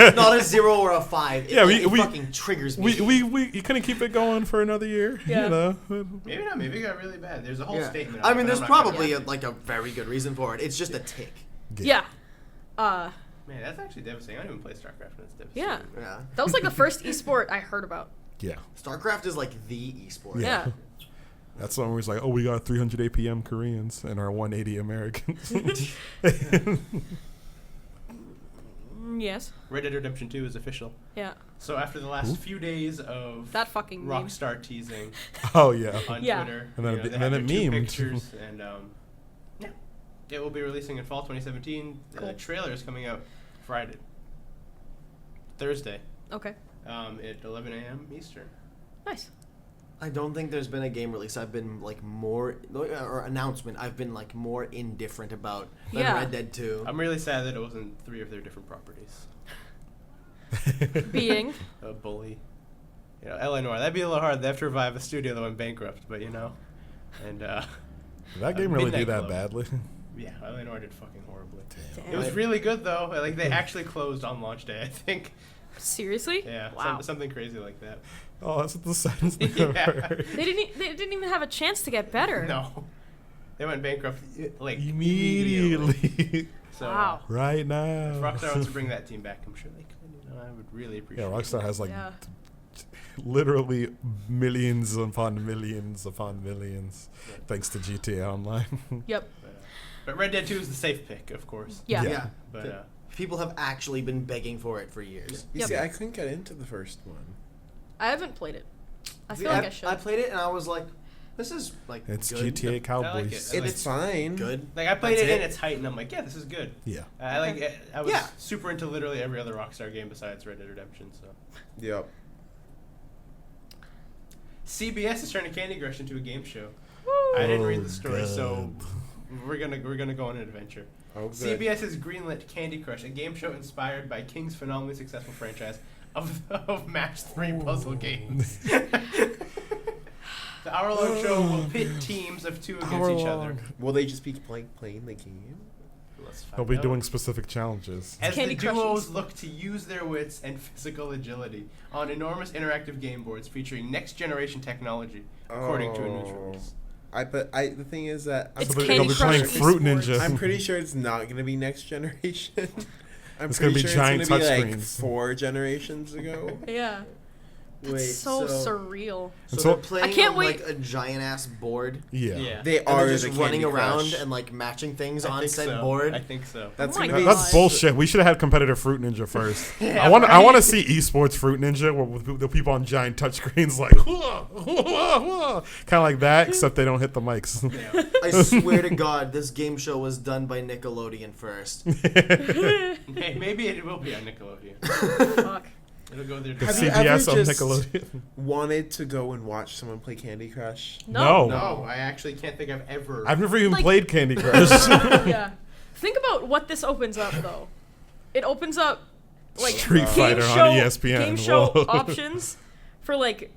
It's not a 0 or a 5. It, Yeah, like, we it fucking triggers me. You couldn't keep it going for another year, Yeah. you know. Maybe not. Maybe it got really bad. There's a whole Yeah. statement. I on it, mean, but there's I'm not gonna- probably like a very good reason for it. It's just a tick. Yeah. Man, that's actually devastating. I don't even play StarCraft, and it's devastating. Yeah. Yeah. That was like the first esport I heard about. Yeah. StarCraft is like the esport. Yeah. That's when we was like, oh, we got 300 APM Koreans and our 180 Americans. Yes. Red Dead Redemption 2 is official. Yeah. So after the last few days of That fucking meme. Rockstar teasing Oh, yeah. on Yeah. Twitter, And then you know, it- they and had then their it two memed. pictures, and yeah, it will be releasing in fall 2017. The Cool. trailer is coming out Thursday, Okay. at 11 a.m. Eastern. Nice. I don't think there's been a game release I've been like more or announcement I've been like more indifferent about than Yeah. Red Dead 2. I'm really sad that it wasn't 3 of their different properties. Being. A bully. You know, Eleanor. That'd be a little hard. They have to revive a studio that went bankrupt, but you know. And Did that game really do Midnight that Club. badly? Yeah, Eleanor did fucking horribly. Damn. It was really good though. Like they actually closed on launch day, I think. Seriously? Yeah, Wow. something crazy like that. Oh, that's the saddest thing I've Yeah. heard. They didn't even have a chance to get better. No, they went bankrupt like Immediately. So Wow. Right if now. Rockstar wants to bring that team back, I'm sure they could. You know, I would really appreciate. Yeah, Rockstar has like Yeah. literally millions upon millions upon millions Yeah. thanks to GTA Online. Yep. But Red Dead 2 is the safe pick, of course. Yeah. Yeah. Yeah. But People have actually been begging for it for years. You Yep. see, I couldn't get into the first one. I haven't played it. I See, feel like I should. I played it and I was like, this is like It's good. GTA Cowboys. it. It's It's fine. Good. like I played That's it in it? its height, and I'm like, yeah, this is good. Yeah. I like it. I was Yeah. super into literally every other Rockstar game besides Red Dead Redemption. So Yep. CBS is turning Candy Crush into a game show. Woo. I didn't read Oh, the story, so God. we're gonna go on an adventure. Oh, good. CBS has greenlit Candy Crush, a game show inspired by King's phenomenally successful franchise of Match 3 puzzle games. The hour-long show will pit teams of 2 against each other. Will they just be playing the game? Let's They'll find be out. doing specific challenges. As Candy the duos Crushies. look to use their wits and physical agility on enormous interactive game boards featuring next-generation technology, according to a news release. The thing is that It's So Candy they'll be Crush playing Fruit esports. Ninja. I'm pretty sure it's not going to be next generation. I'm It's gonna pretty be sure giant it's gonna be like touchscreens. 4 generations ago. Yeah. That's Wait, so surreal. So, And so- they're playing I can't on wait- like a giant ass board. Yeah. They And are they're just the running Candy around Crush. and like matching things I on think said so. board. I think so. That's Oh my gonna be God. That's bullshit. We should have had competitive Fruit Ninja first. Yeah, I want right? to see esports Fruit Ninja where with the people on giant touchscreens like kind of like that, except they don't hit the mics. Yeah. I swear to God, this game show was done by Nickelodeon first. Maybe it will be on Nickelodeon. Fuck. It'll go there. The Have you CBS ever on just- Nickelodeon. Wanted to go and watch someone play Candy Crush. No. No, I actually can't think I've ever. I've never even Like- played Candy Crush. Yeah. Think about what this opens up, though. it opens up like Street Fighter on ESPN. game show Whoa. options for like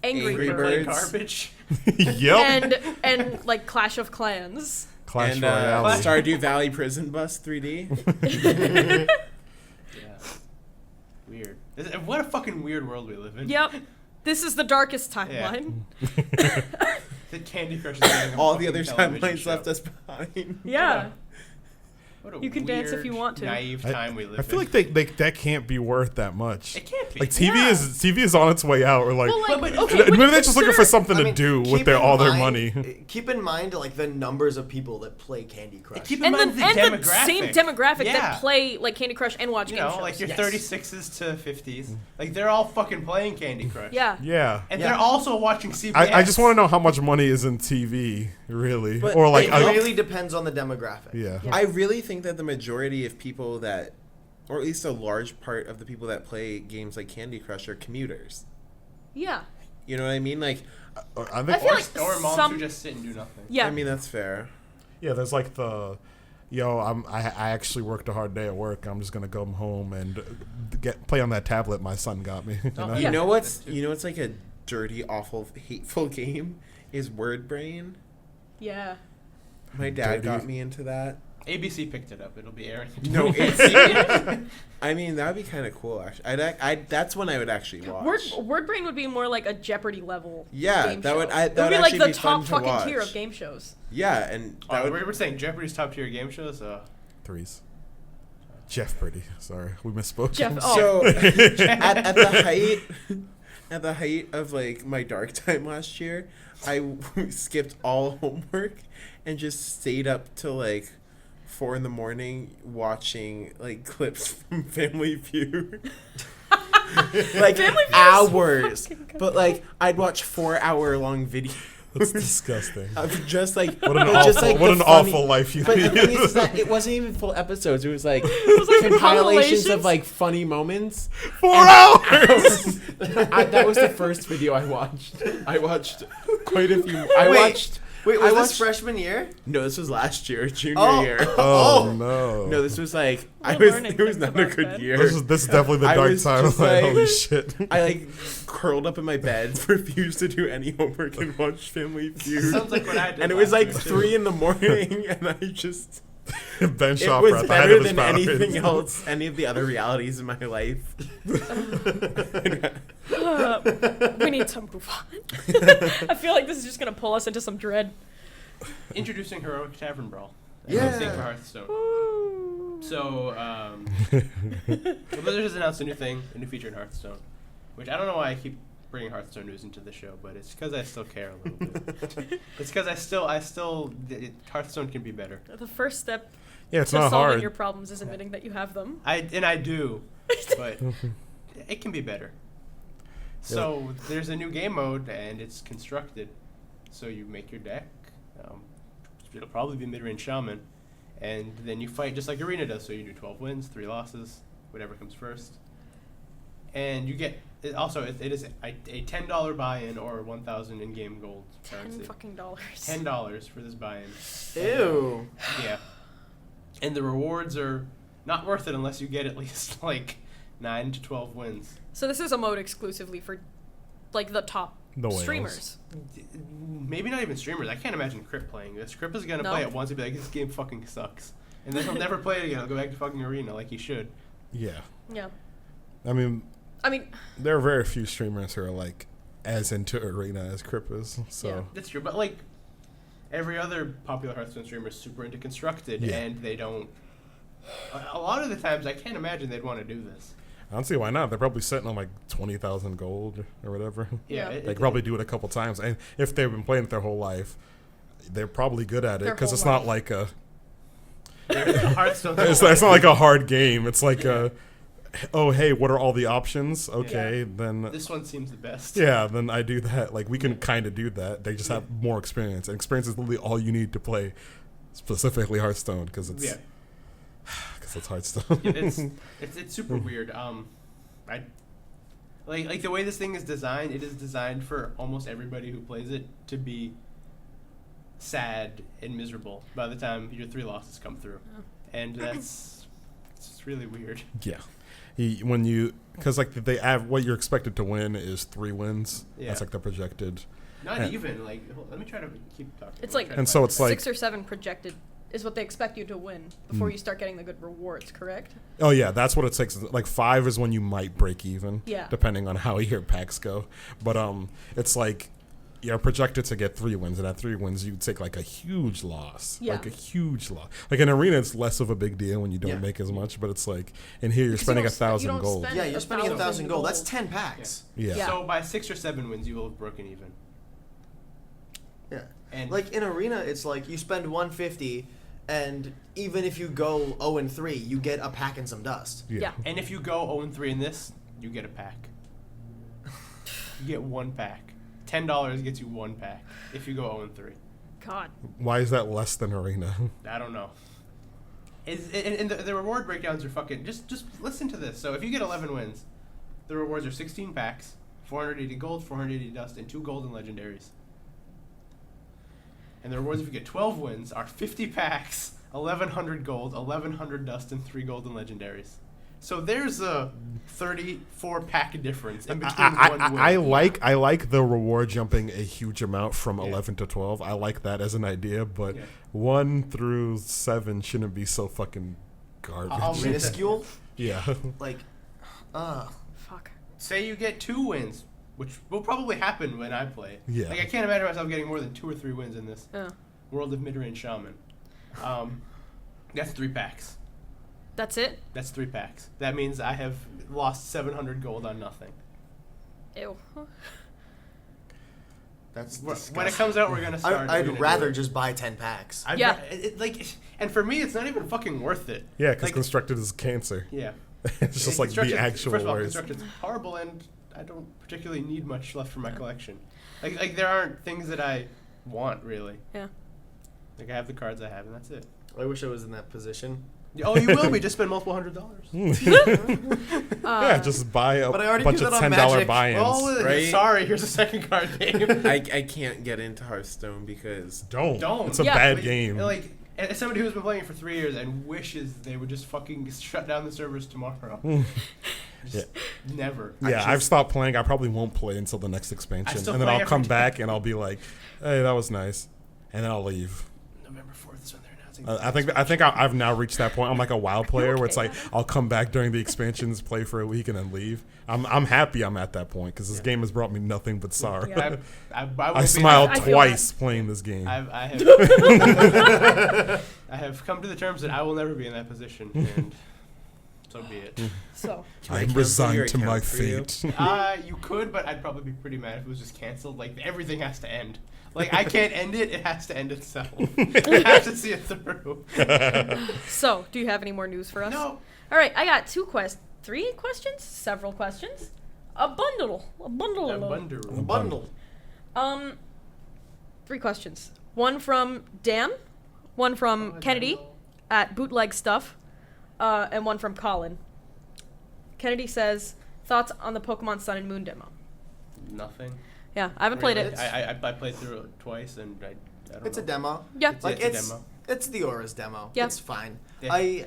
Angry Birds. Garbage. Yep. and like Clash of Clans. Clash And Royale. Stardew Valley Prison Bus 3D. Yeah. Weird. What a fucking weird world we live in. Yep. This is the darkest timeline. The Candy Crush is getting a All the fucking other television timelines show. left us behind. Yeah. What a You can dance if weird, you want to. Naive time we live in. I feel like they that can't be worth that much. It can't be. Like TV is on its way out. Or like, Well, like, But- okay, maybe when you they're just looking for consider- something I to mean, do keep with their in all their mind- money. Keep in mind like the numbers of people that play Candy Crush. Keep in and mind the demographic. same demographic Yeah. that play like Candy Crush and watch You game know, shows. like your Yes. 36s to 50s. Like, they're all fucking playing Candy Crush. Yeah. Yeah. And Yeah. they're also watching CBS. I just want to know how much money is in TV, really, But or like it really depends on the demographic. yeah. Yeah. I really think that the majority of people that, or at least a large part of the people that play games like Candy Crush are commuters. Yeah. You know what I mean? Like, I I think feel like or moms some- who just sit and do nothing. Yeah. I mean, that's fair. yeah. There's like I actually worked a hard day at work. I'm just gonna go home and play on that tablet my son got me. You know? Yeah. You know what's like a dirty, awful, hateful game is Word Brain. Yeah. My dad Dirty. got me into that. ABC picked it up. It'll be airing. No, it's. I mean, that would be kind of cool. Actually, that's when I would actually watch. Wordbrain would be more like a Jeopardy level. Yeah, game that show. would. It That would would be like actually the be fun top to fucking watch. tier of game shows. Yeah, and that would. We're saying Jeopardy's top tier game shows. Threes. Jeopardy. Sorry, we misspoke. So at the height of like my dark time last year, I skipped all homework and just stayed up till like 4 a.m. watching like clips from Family Feud. Like Family Feud is hours, so fucking good. but like I'd watch 4-hour-long videos. That's disgusting. Of just like What an but just, awful, like, what the an funny- awful life you But the thing lead. is that it wasn't even full episodes. It was like like compilations of compilations. like funny moments. 4 hours. That was the first video I watched. I watched quite a few. Wait, I was watched- this freshman year? No, this was last year, junior Oh. year. Oh no. No, this was like We're learning it was things not a about good Ben. year. This is definitely the I dark was time. just Like, like- holy shit. I like curled up in my bed, refused to do any homework, and watched Family Feud. Sounds like what I did. And it was last like year, too. 3 a.m, and I just. Ben It Shopper was at the height better of his than anything powers. else, any of the other realities in my life. We need to move on. I feel like this is just gonna pull us into some dread. Introducing Heroic Tavern Brawl. Yeah. Thing for Hearthstone. Ooh. So, Blizzard has announced a new thing, a new feature in Hearthstone, which I don't know why I keep bringing Hearthstone news into the show, but it's because I still care a little bit. It's because Hearthstone can be better. The first step Yeah, it's to not solving hard. your problems is admitting that you have them. I do, but it can be better. So there's a new game mode, and it's constructed. So you make your deck. It'll probably be mid-range shaman, and then you fight just like Arena does. So you do 12 wins, 3 losses, whatever comes first. And you get it is a $10 buy-in or 1,000 in-game gold currency. $10 for this buy-in. Ew. Yeah. And the rewards are not worth it unless you get at least like 9 to 12 wins. So this is a mode exclusively for like the top The whales. streamers. Maybe not even streamers. I can't imagine Crip playing this. Crip is gonna No. play it once and be like, this game fucking sucks. And then he'll never play it again. He'll go back to fucking Arena like he should. Yeah. Yeah. I mean, I there are very few streamers who are like as into Arena as Crip is. So Yeah. That's true. But like every other popular Hearthstone streamer is super into Constructed, Yeah. and they don't. A lot of the times, I can't imagine they'd want to do this. I don't see why not. They're probably sitting on like 20,000 gold or whatever. Yeah. They could probably do it a couple times, and if they've been playing it their whole life, they're probably good at it Their because whole it's life. not like a. Hearthstone. It's not like a hard game. It's like a. Oh hey, what are all the options? Okay, then This one seems the best. yeah, then I do that. Like we can kind of do that. They just have more experience, and experience is literally all you need to play, specifically Hearthstone, because it's it's Hearthstone. It's super weird. I like the way this thing is designed. It is designed for almost everybody who plays it to be sad and miserable by the time your 3 losses come through, Oh. and that's It's really weird. Yeah. Because like they have what you're expected to win is 3 wins. Yeah. That's like the projected. Not even like. Let me try to keep talking. It's like, and so it's like 6 or 7 projected is what they expect you to win before you start getting the good rewards, correct? Oh yeah, that's what it takes. Like 5 is when you might break even. Yeah. Depending on how your packs go, but it's like you're projected to get 3 wins, and at 3 wins you take like a huge loss. Yeah. Like a huge loss. Like in arena, it's less of a big deal when you don't Yeah. make as much, but it's like in here you're Because spending you don't spend- you 1,000 don't gold. spend- Yeah, you're spending 1,000 gold. That's gold. 10 packs. Yeah. Yeah. So by 6 or 7 wins, you will have broken even. Yeah. And Like in arena, it's like you spend 150, and even if you go 0-3, you get a pack and some dust. Yeah. And if you go 0-3 in this, you get a pack. You get 1 pack. $10 gets you 1 pack if you go 0-3. God. Why is that less than arena? I don't know. And the reward breakdowns are fucking... Just listen to this. So if you get 11 wins, the rewards are 16 packs, 480 gold, 480 dust, and 2 golden legendaries. And the rewards if you get 12 wins are 50 packs, 1,100 gold, 1,100 dust, and 3 golden legendaries. So there's a 34 pack difference in between one win. I like the reward jumping a huge amount from 11 to 12. I like that as an idea, but 1 through 7 shouldn't be so fucking garbage. Minuscule? Yeah. Like, Fuck. Say you get 2 wins, which will probably happen when I play. Yeah. Like I can't imagine myself getting more than 2 or 3 wins in this Yeah. World of Mid-Range Shaman. That's 3 packs. That's it? That's 3 packs. That means I have lost 700 gold on nothing. Ew. that's When it disgusting. comes out, we're gonna start. I'd doing it rather more. just buy 10 packs. Yeah. And for me, it's not even fucking worth it. Yeah, because Like- constructed is cancer. Yeah. It's just like the Constructed- actual First of all, words. constructed's horrible, and I don't particularly need much left for my collection. Like there aren't things that I want really. Yeah. Like I have the cards I have, and that's it. I wish I was in that position. Oh, you will be. Just spend multiple $100s. Yeah, just buy a But I already bunch do of that on $10 Magic. buy-ins. Oh, Right? sorry. Here's a second card game. I can't get into Hearthstone because Don't. Don't. It's a Yeah. bad Like- game. Like, as somebody who's been playing it for 3 years and wishes they would just fucking shut down the servers tomorrow. Just never. Yeah, I've stopped playing. I probably won't play until the next expansion, still and then play I'll every come day. back and I'll be like, "Hey, that was nice," and then I'll leave. November 4th is when they're announcing. I think I've now reached that point. I'm like a WoW player where it's Okay. like I'll come back during the expansions, play for a week, and then leave. I'm happy I'm at that point because this game has brought me nothing but sorrow. Yeah. I smiled I feel twice playing this game. I have come to the terms that I will never be in that position, and so be it. So. Can I I'm cancel your resigned to my account for you? fate. You could, but I'd probably be pretty mad if it was just canceled. Like everything has to end. Like I can't end it; it has to end itself. I have to see it through. So, do you have any more news for us? No. All right, I got 3 questions, several questions, a bundle. A bundle. 3 questions. One from Dan, one from Kennedy at Bootleg Stuff, and one from Colin. Kennedy says, thoughts on the Pokemon Sun and Moon demo? Nothing. Yeah, I haven't played it. I played through it twice, and I don't It's know. a demo. Yeah. Like It's a demo. it's the Aura's demo. Yeah. It's fine. Yeah.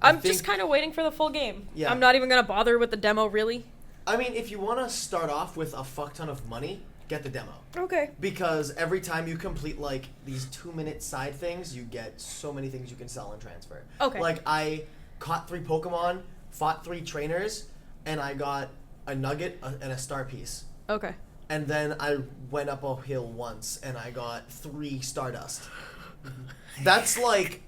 I'm think- just kind of waiting for the full game. Yeah. I'm not even going to bother with the demo, really. I mean, if you want to start off with a fuck ton of money, get the demo. Okay. Because every time you complete like these 2-minute side things, you get so many things you can sell and transfer. Okay. Like I caught 3 Pokemon, fought 3 trainers, and I got a nugget and a star piece. Okay. And then I went up a hill once and I got 3 Stardust. That's like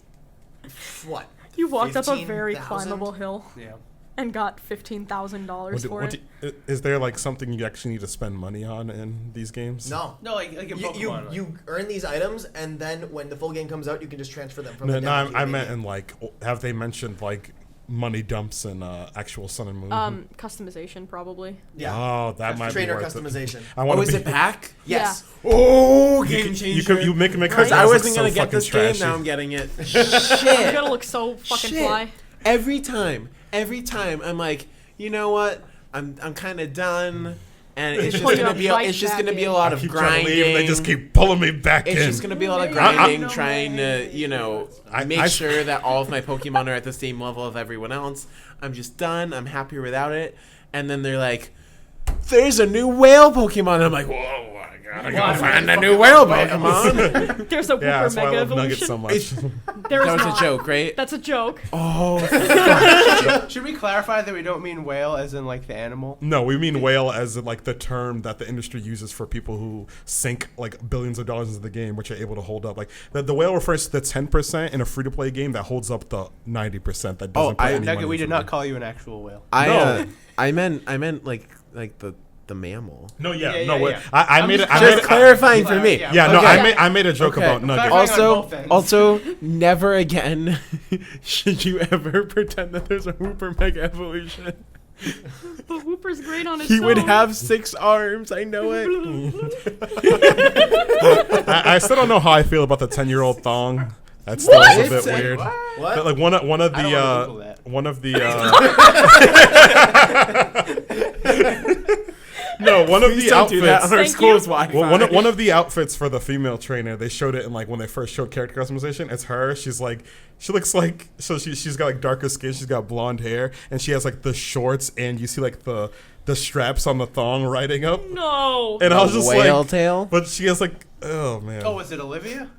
what? You walked up a very 15,000? climbable hill Yeah. and got $15,000 for it. Is there like something you actually need to spend money on in these games? No. No, like in Pokemon. You earn these items, and then when the full game comes out, you can just transfer them from No, the no, demo to I your meant main in like, have they mentioned like money dumps in actual Sun and Moon? Customization, probably. game. Yeah. Oh, that might Trainer be worth customization. It. I want Oh, to is be. it back? Yes. Oh, You game can, changer. you make Because because I was wasn't gonna get this game. Now I'm getting it. You're Shit. gonna look so fucking Shit. fly. Every time, I'm like, you know what? I'm kind of done. and it's just Pull you gonna be right it's just back gonna be a in. lot I of keep trying to leave, grinding. and they just keep pulling me back It's in. just gonna be a lot of No, grinding, no trying way. to make sure that all of my Pokemon are at the same level of everyone else. I'm just done. I'm happier without it. And then they're like, "There's a new whale Pokemon." I'm like, "Whoa! I gotta find a new whale Pokemon." There's a Wooper Yeah, that's why I Mega love Nuggets Evolution. so much. There is That was not. a joke, right? That's a joke. Oh, Should we clarify that we don't mean whale as in like the animal? No, we mean whale as like the term that the industry uses for people who sink like billions of dollars into the game, which are able to hold up. Like the whale refers to the 10% in a free to play game that holds up the 90% that doesn't. Put any money Nugget, we into did the not game. call you an actual whale. I meant like the mammal. No, Yeah. I I'm made it. just I made Just it. clarifying for me. Yeah, no, Okay. I made a joke Okay. about Nugget. Clarifying on both ends. Also, never again should you ever pretend that there's a Wooper Mega Evolution. But Wooper's great on its He own. would have 6 arms. I know it. I still don't know how I feel about the 10-year-old thong. That still is a bit What? weird. What? But, like one of I don't wanna the Google that. one of the no, one of Please the don't do that outfits. on our Thank school's you. Wi-Fi. Well, one of the outfits for the female trainer, they showed it in like when they first showed character customization. It's her. She's like, she looks like, so she's got like darker skin. She's got blonde hair, and she has like the shorts, and you see like the straps on the thong riding up. No. And I was just whale like, tail. but she has like, oh man, Oh, was it Olivia?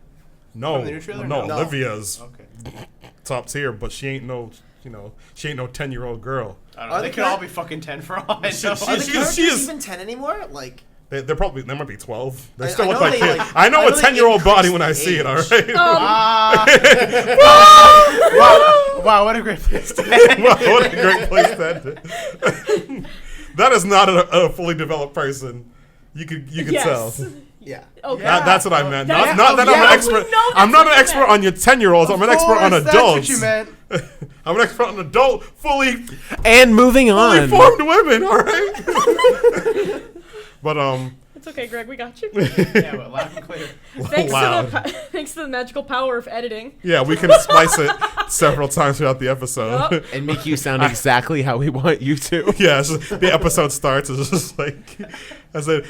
no, from the new trailer? no, No. Olivia's Okay. top tier, but she ain't no, she ain't no 10-year-old girl. I don't know. Are They the could char- all be fucking 10 for all I She- know. she- Are the she characters is- even 10 anymore? Like, They might be 12. They I still know look like they, kids. like- I know I a know they 10-year-old body when I increased see it. All age. right. Wow, what a great place to end. Wow, what a great place to end it. That is not a fully developed person. You could Yes. tell. yeah. Okay. That's what I meant. That's- Not that I'm yeah, an we expert. know that's I'm not what an you expert meant. on your 10-year-olds. I'm an expert on That's adults. what you meant. I'm an expert on adult, fully And moving on. formed women. All right. But It's okay, Greg. We got you. Yeah, but loud and clear. Thanks to the magical power of editing. yeah, we can splice it several times throughout the episode. Yup. And make you sound exactly how we want you to. Yeah, it's just, the episode starts. It's just like, I said,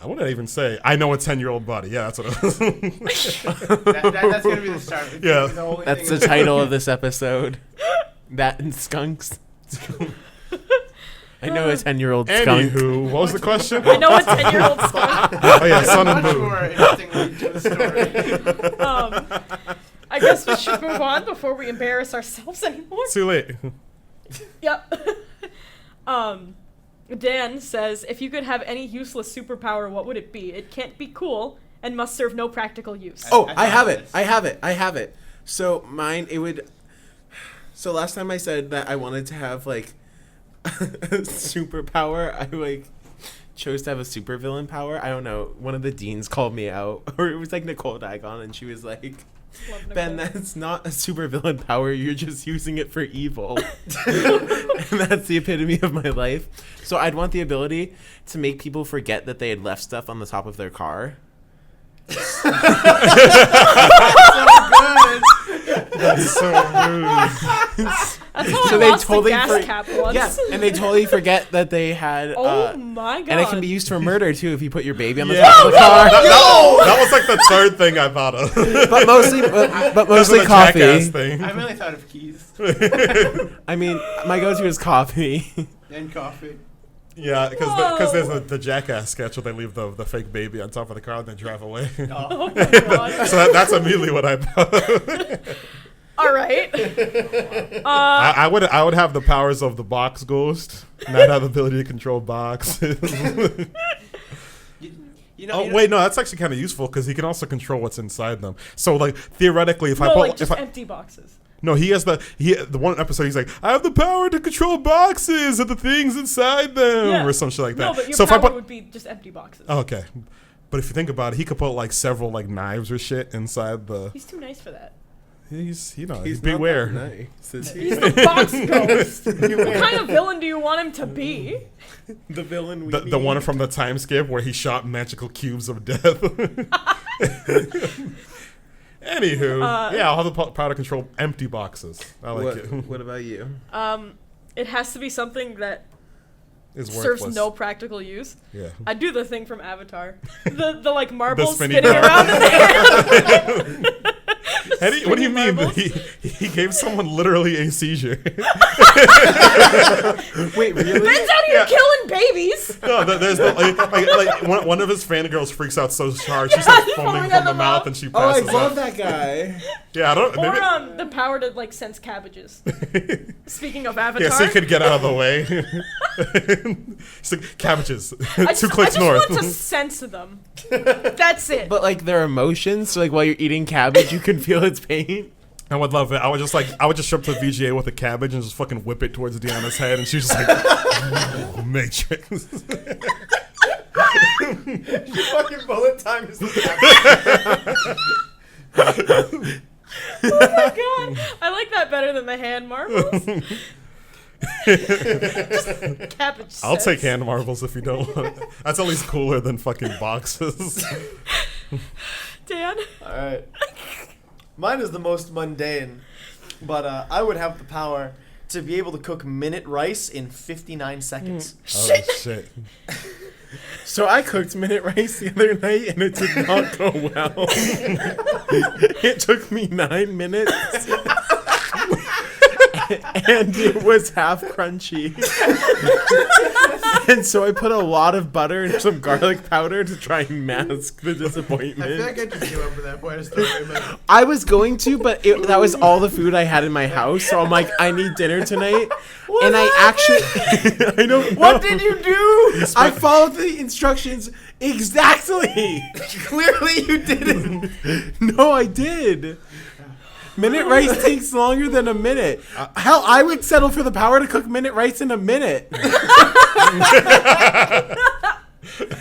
I wouldn't even say, I know a 10-year-old body. Yeah, that's what it was. That's going to be the start. Yeah. The only That's thing the title of this episode. That and skunks. I know a 10-year-old skunk. Anywho, what was the question? I know a 10-year-old skunk. Oh, yeah, Sun and much Moon. more interesting lead to the story. I guess we should move on before we embarrass ourselves anymore. Too late. Yep. Dan says, if you could have any useless superpower, what would it be? It can't be cool and must serve no practical use. Oh, I I thought have of it. this. I have it. So mine, it would. So last time I said that I wanted to have like a superpower, I like chose to have a supervillain power. I don't know. One of the deans called me out, or it was like Nicole Digon, and she was like, Love Nicole. "Ben, that's not a supervillain power. You're just using it for evil." And that's the epitome of my life. So I'd want the ability to make people forget that they had left stuff on the top of their car. That's so rude. That's how So I they lost totally the gas cap once. Yeah, and they totally forget that they had. Oh my god. and it can be used for murder too if you put your baby on the Yeah. top of the car. That was like the third thing I thought of. But mostly, but mostly the coffee. Jackass thing. I really thought of keys I mean, my go-to is coffee. and coffee. Yeah, because Whoa. there's the Jackass sketch where they leave the fake baby on top of the car and then drive away. Oh my god. So that's immediately what I thought. All right. I would have the powers of the box ghost, and I'd have the ability to control boxes. You know, Oh wait, no, that's actually kind of useful because he can also control what's inside them. So like theoretically, if I No, put like just empty boxes. no, he has the one episode. He's like, I have the power to control boxes and the things inside them, Yeah. or some shit like that. No, but your so if power I put would be just empty boxes. okay, but if you think about it, he could put like several like knives or shit inside the. He's too nice for that. He's not beware. that nice, is he? He's the box ghost. What kind of villain do you want him to be? The villain. We The one from the time skip where he shot magical cubes of death. Anywho, yeah, I'll have the power to control empty boxes. I like it. What about you? It has to be something that is serves worthless. no practical use. Yeah. I do the thing from Avatar, the like marbles spinny spinning bar. around in the hand. What do you Spinning mean? marbles. He gave someone literally a seizure. Wait, really? Ben's out here killing babies. No, there's the, like one of his fangirls freaks out so hard she's Yeah, like he's foaming foaming from at the the mouth mouth. and she Oh, I passes love out. that guy. Yeah, I don't. Or Maybe, the power to like sense cabbages. Speaking of Avatar, yeah, so he could get out of the way. It's like cabbages. I 2 clicks just north. want to sense them. That's it. But like their emotions, so like while you're eating cabbage, you can feel its pain. I would love it. I would just show up to VGA with a cabbage and just fucking whip it towards Deanna's head, and she's just like, Matrix. Your fucking bullet time is Oh my god, I like that better than the hand marbles. Just cabbage. I'll take sense. hand marbles if you don't want. That's at least cooler than fucking boxes. Dan. All right. Mine is the most mundane, but I would have the power to be able to cook minute rice in 59 seconds. Oh shit. So I cooked minute rice the other night and it did not go well. It took me 9 minutes. And it was half crunchy. And so I put a lot of butter and some garlic powder to try and mask the disappointment. I feel like I just gave up at that point. I started like, I was going to, but that was all the food I had in my house. So I'm like, I need dinner tonight. And I actually, I don't know. What did you do? I followed the instructions exactly. Clearly you didn't. No, I did. Minute rice takes longer than a minute. Hell, I would settle for the power to cook minute rice in a minute.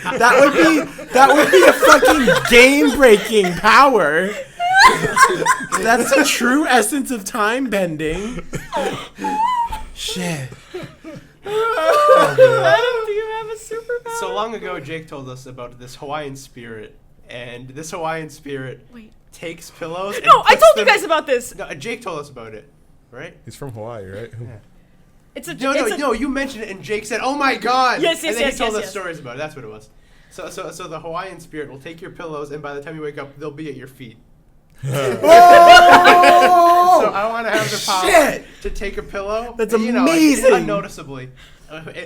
That would be a fucking game-breaking power. That's the true essence of time bending. Shit. Adam, do you have a superpower? so long ago, Jake told us about this Hawaiian spirit, and this Hawaiian spirit Wait. takes pillows. And No, I puts told you them- guys about this. No, Jake told us about it, right? He's from Hawaii, right? It's a No, you mentioned it, and Jake said, "Oh my god!" Yes, and then he told us yes. stories about it. That's what it was. So the Hawaiian spirit will take your pillows, and by the time you wake up, they'll be at your feet. So I want to have the power to take a pillow. That's like, amazing. unnoticeably,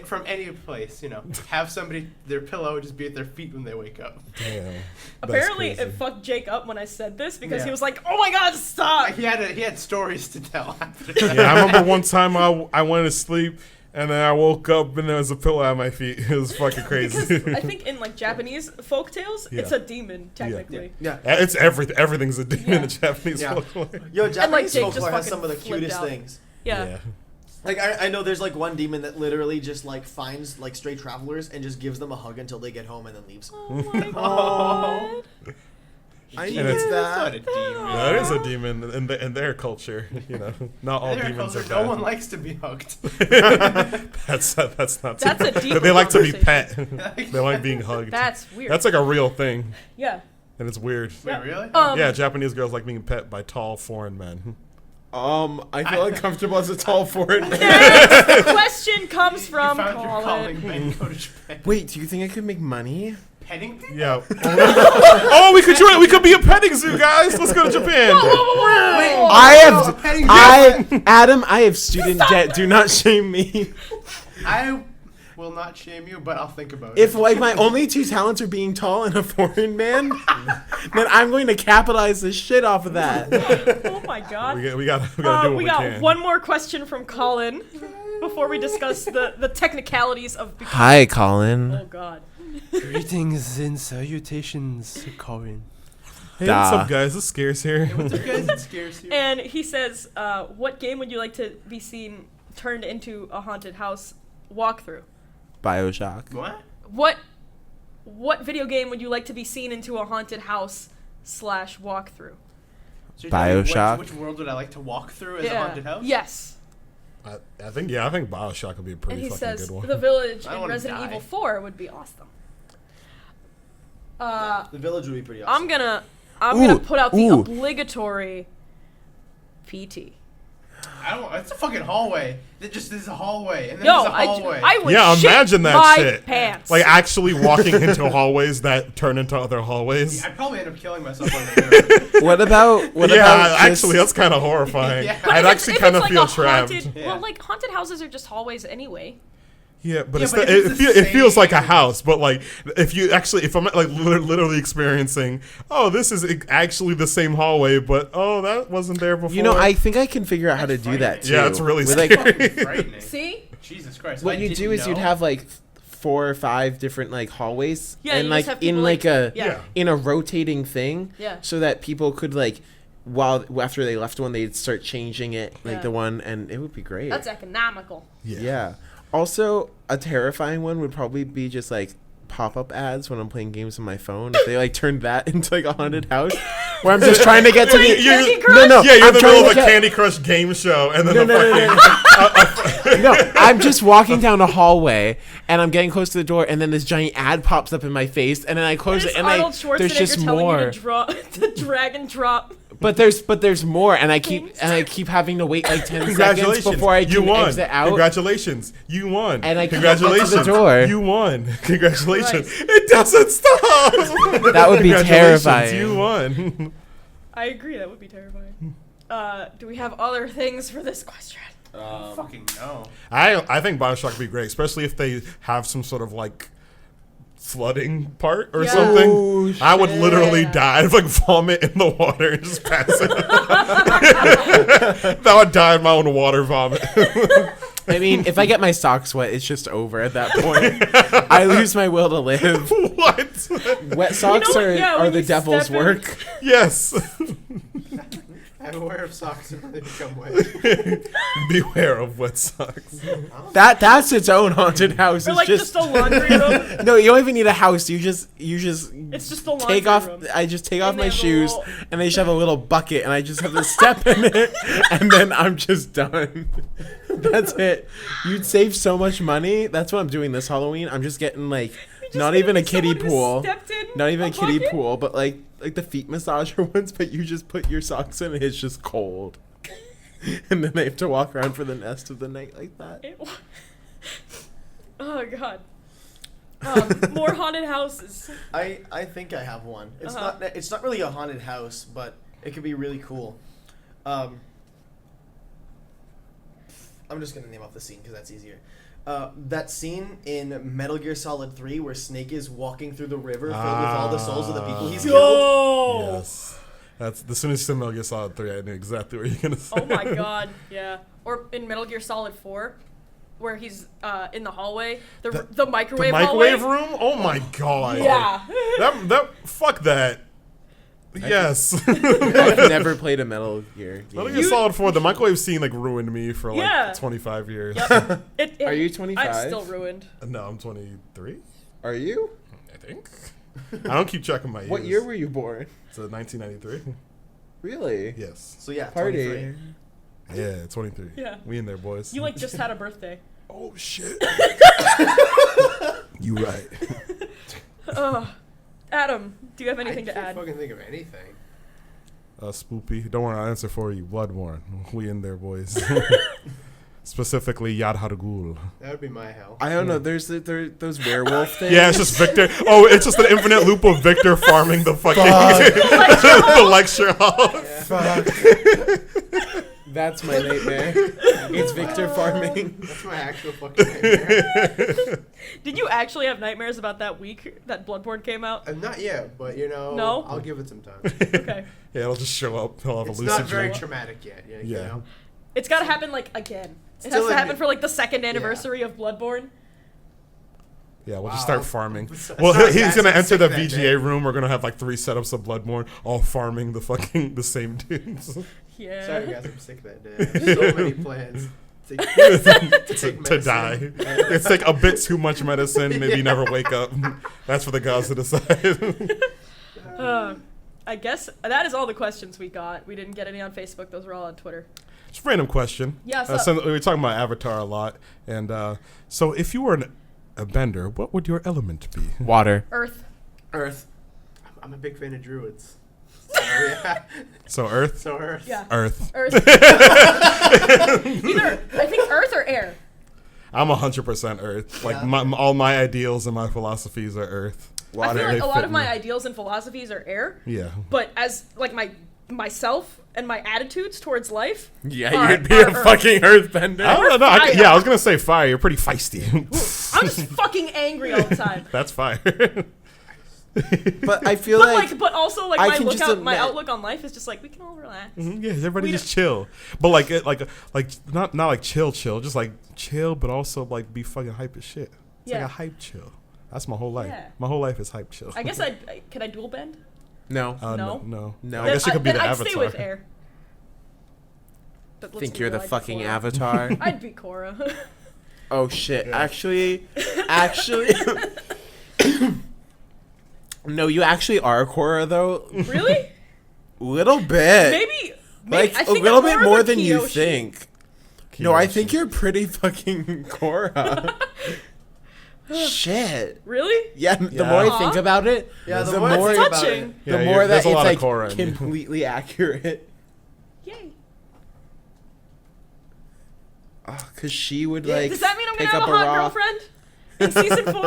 from any place, have somebody their pillow just be at their feet when they wake up. Damn. Apparently, That's it fucked Jake up when I said this because Yeah. he was like, "Oh my god, stop!" He had stories to tell after. Yeah, I remember one time I went to sleep and then I woke up and there was a pillow at my feet. It was fucking crazy. Because I think in like Japanese folktales, it's Yeah. a demon technically. Yeah. It's everything. Everything's a demon in Yeah. Japanese Yeah. folklore. Yo, Japanese Jake just folklore has fucking some of the flipped cutest out. things. Yeah. Like I know there's like one demon that literally just like finds like stray travelers and just gives them a hug until they get home and then leaves. Oh my god. I And need it's- That's not that. a demon. That is a demon in their culture. Not all Their demons culture, are bad. no one likes to be hugged. That's not. That's too a deeper They like to be conversation. pet. They like being hugged. That's weird. That's like a real thing, yeah. and it's weird. Wait, really? Yeah, Japanese girls like being pet by tall foreign men. I feel uncomfortable as a tall foreign man. Next question comes You from found your calling, Colin. Ben. Go to Japan. Wait, do you think I could make money? Petting people? Yeah. Oh, we could join. We could be a petting zoo, guys. Let's go to Japan. Adam, I have student debt. Do not shame me. I will not shame you, but I'll think about If it. like my only two talents are being tall and a foreign man, then I'm going to capitalize the shit off of that. Oh my god. We gotta do what we we got can. one more question from Colin before we discuss the technicalities of becoming. Hi, Colin. Oh god. Greetings and salutations, Corin. Hey, what's up, guys? This scares here. What's up, guys? It scares you. And he says, what game would you like to be seen turned into a haunted house walkthrough? Bioshock. What? What video game would you like to be seen into a haunted house / walkthrough? So you're telling me Bioshock. Which world would I like to walk through as a haunted house? Yes. I think Bioshock would be a And pretty he fucking says good one. The Village I don't in wanna Resident die. Evil 4 would be awesome. The village would be pretty awesome. I'm gonna put out the ooh. obligatory PT. It's a fucking hallway. It just is a hallway, and then No, there's a hallway. I would imagine that my shit. pants. Like actually walking into hallways that turn into other hallways. I'd probably end up killing myself on the mirror. What about actually, that's kind of horrifying. Yeah. But I'd if actually it's kind of like feel a trapped. haunted- Yeah. Well, like haunted houses are just hallways anyway. Yeah, but, Yeah, it's but the, if it's the it feels like a same- house. But like, if I'm like literally experiencing, oh, this is actually the same hallway, but oh, that wasn't there before. You know, I think I can figure out how to do that too. Yeah, it's really With, scary. like, Fucking frightening. See? Jesus Christ. what I you didn't do is you'd know. have like 4 or 5 different like hallways, Yeah, and you like just have in people, like like- a yeah. in a rotating thing, Yeah. so that people could like after they left one, they'd start changing it like Yeah. the one, and it would be great. That's economical. Yeah. Also, a terrifying one would probably be just like pop-up ads when I'm playing games on my phone. If they like turned that into like a haunted house, where I'm just trying to get to the Candy No, Crush? no, yeah, you're I'm in the trying middle to of a get- Candy Crush game show, and then No, the no, fucking no, no. I'm just walking down a hallway, and I'm getting close to the door, and then this giant ad pops up in my face, and then I close It's it, and Arnold there's Schwarzenegger just telling more. you to, to drag and drop. But there's more, and I keep having to wait like 10 seconds Congratulations, before I you can won. exit out. Congratulations, you won. And I can't congratulations, get to the door. you won. Congratulations, Christ. it doesn't stop. That would be Congratulations, terrifying. You won. I agree, that would be terrifying. Do we have other things for this question? Fucking no. I think Bioshock would be great, especially if they have some sort of like flooding part or Yeah. something. Oh, I would literally Yeah. die. I'd like vomit in the water and just pass it. That would die in my own water vomit. I mean, if I get my socks wet, it's just over at that point. I lose my will to live. What? Wet socks what? Yeah, are when the you devil's step in- work. Yes. I'm aware of socks and they become wet. Beware of wet socks. That's its own haunted house. Or It's like just a laundry room? no, you don't even need a house. You just It's just a laundry take off. room. I just take off And my they have a shoes, little- and they just have a little bucket, and I just have to step in it, and then I'm just done. That's it. You'd save so much money. That's what I'm doing this Halloween. I'm just getting like Just not even a getting kiddie someone who pool, stepped in not even a kiddie bucket? pool, but like the feet massager ones. But you just put your socks in, and it's just cold, and then they have to walk around for the rest of the night like that. Oh god. More haunted houses. I think I have one. Uh-huh. It's not really a haunted house, but it could be really cool. I'm just gonna name off the scene because that's easier. That scene in Metal Gear Solid 3 where Snake is walking through the river filled with all the souls of the people he's killed. Yo! Yes. That's as soon as you said Metal Gear Solid 3, I knew exactly what you were gonna say. Oh my god, yeah. Or in Metal Gear Solid 4, where he's in the hallway, the The microwave microwave hallway. room? Oh my god. Yeah. Fuck that. Yes. I've never played a Metal Gear Metal game. Gear Solid 4, the microwave scene like ruined me for like Yeah. 25 years. Yep. Are you 25? I'm still ruined. No, I'm 23, Are you? I think. I don't keep checking my years. What year were you born? It's 1993. Really? Yes. So yeah, Party. 23. Yeah, 23. Yeah. We in there, boys. You like just had a birthday. Oh shit. You right. Adam, do you have anything I to can't add? fucking think of anything. Spoopy. Don't worry, I'll answer for you. Bloodborne. We in there, boys. Specifically, Yad Hargul. That would be my hell. I don't know. There's those werewolf things. Yeah, it's just Victor. Oh, it's just an infinite loop of Victor farming the fucking the lecture hall. Fuck. That's my nightmare. It's Victor farming. That's my actual fucking nightmare. Did you actually have nightmares about that week that Bloodborne came out? Not yet, but you know, No? I'll give it some time. Okay. Yeah, it'll just show up. He'll have It's a not lucid very dream. traumatic yet. You Yeah. know? It's gotta happen like again. It Still has to in happen the- for like the second anniversary of Bloodborne. Yeah, we'll just Wow. start farming. It's Well, not he's that gonna enter the sick that VGA day. room. We're gonna have like 3 setups of Bloodborne, all farming the same dudes Yeah. Sorry guys, I'm sick that day. I have so many plans to take to die. It's like a bit too much medicine. Maybe never wake up. That's for the gods to decide. I guess that is all the questions we got. We didn't get any on Facebook. Those were all on Twitter. Just a random question. Yeah, So we were talking about Avatar a lot, and so if you were a bender, what would your element be? Water. Earth. Earth. I'm a big fan of druids. So Earth. So Earth. Yeah. Earth. Earth. Either I think Earth or air. I'm 100% Earth. Like Yeah. all my ideals and my philosophies are Earth. I feel like a lot fit of my me. ideals and philosophies are air. Yeah. But as like myself and my attitudes towards life. Yeah, you'd be a fucking earthbender. I don't know. I was gonna say fire. You're pretty feisty. I'm just fucking angry all the time. That's fire. But I feel But also like I can just my admit- outlook on life is just like we can all relax. Yeah, everybody We just chill. But like not like chill, just like chill, but also like be fucking hype as shit. It's like Yeah. a hype chill. That's my whole life. Yeah. My whole life is hype chill. I guess can I dual bend? no. No. No. I guess you could be then the I'd avatar. stay with air. But let's Think be you're real, the I'd be fucking Korra. avatar. I'd be Korra. Oh shit! Actually, no, you actually are Korra though. Really? Little bit. Maybe Like I a think little I'm bit of more a than you Kyoshi. think. No, I Kyoshi. think you're pretty fucking Korra. Shit. Really? Yeah, the Yeah. more I Aw. think about it, Yeah, the the more more I think about touching. it. Yeah, the more that there's it's a lot like of Korra in you. completely accurate. Yay. Oh, cause she would Yeah, like does that mean I'm gonna pick have up a hot rock. girlfriend in season 4?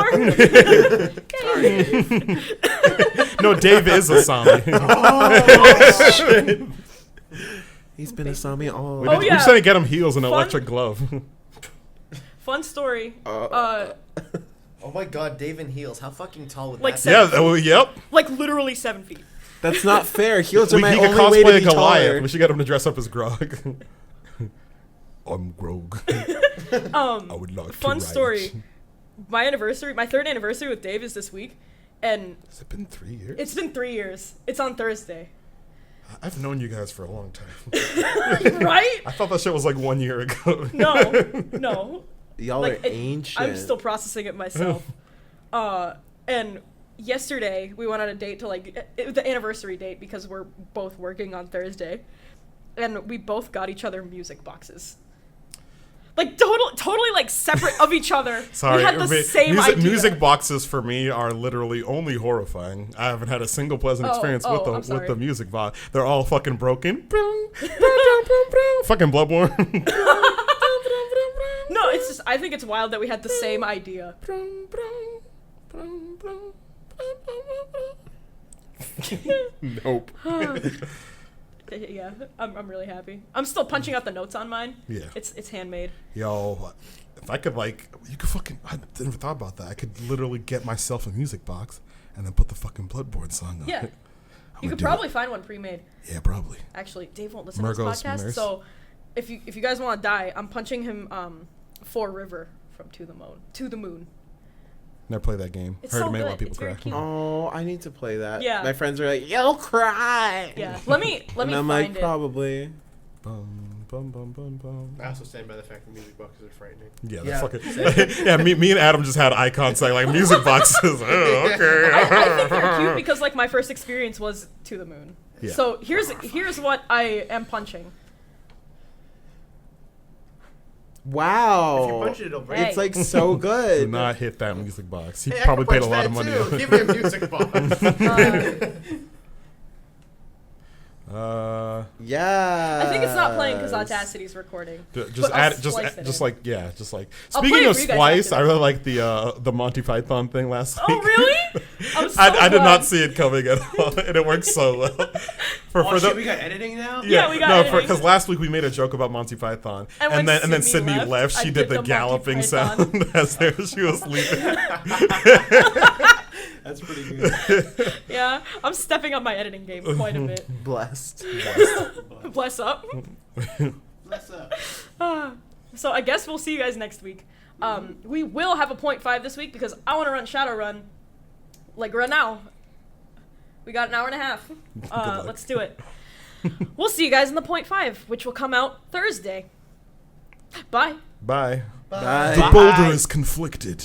No, Dave is a Sami. He's been a Sami all. We Oh, just yeah. had to get him heels and an Fun- electric glove. Fun story. Oh my god, Dave in heels. How fucking tall would Like that seven- Yeah, well, yep. Like literally 7 feet. That's not fair. Heels are He my could only way cosplay to a be Goliath. taller. We should get him to dress up as Grog. I'm Grog. I would like to Fun ride. story. My third anniversary with Dave is this week, and Has it been 3 years? it's been 3 years. It's on Thursday. I've known you guys for a long time. Right? I thought that shit was like 1 year ago. No. Y'all Like, are ancient. I'm still processing it myself. And yesterday we went on a date to the anniversary date because we're both working on Thursday, and we both got each other music boxes. Like totally like separate of each other. Sorry, we had the same idea. music boxes for me are literally only horrifying. I haven't had a single pleasant experience I'm with sorry. the music box. They're all fucking broken. Fucking Bloodborne. No, it's just I think it's wild that we had the same idea. Nope. Yeah, I'm really happy. I'm still punching out the notes on mine. Yeah. It's handmade. Yo, if I could you could fucking, I never thought about that. I could literally get myself a music box and then put the fucking Bloodborne song on Yeah. it. You could probably find one pre-made. Yeah, probably. Actually, Dave won't listen to Murgo's this podcast, Murs. so if you guys want to die, I'm punching him for River from To the Moon. Never play that game. It's Heard so it made a lot good. of people It's very cry. cute. Oh, I need to play that. Yeah. My friends are like, "You'll cry." Yeah, let me And I'm find like, it. probably. Bum, bum, bum, bum, bum. I also stand by the fact that music boxes are frightening. Yeah, Yeah, fucking. Yeah, me and Adam just had eye contact, like music boxes. Oh, okay. I think they're cute because like my first experience was To the Moon. Yeah. So here's what I am punching. Wow. If you punch it, it'll break. Hey. It's like so Do good. not hit that music box. He Hey, I probably can paid a punch lot of that money. too. Give me a music box. Yeah. I think it's not playing because Audacity's recording. Just But I'll add, splice it just in. like, yeah, just like. I'll play Speaking it of for you guys Splice, after I really like the Monty Python thing last week. Oh really? I'm so I did glad. not see it coming at all, and it worked so well. Oh shit, we got editing now? Yeah, we got editing. because last week we made a joke about Monty Python, And when then Sydney Sydney left. left, She I did did the the Monty galloping Python. sound as she was sleeping. That's pretty good. Yeah, I'm stepping up my editing game quite a bit. blessed. Bless up. Bless up. So I guess we'll see you guys next week. We will have a 0.5 this week because I want to run Shadowrun like right now. We got an hour and a half. luck. Let's do it. We'll see you guys in the 0.5, which will come out Thursday. Bye. Bye. Bye. The boulder is conflicted.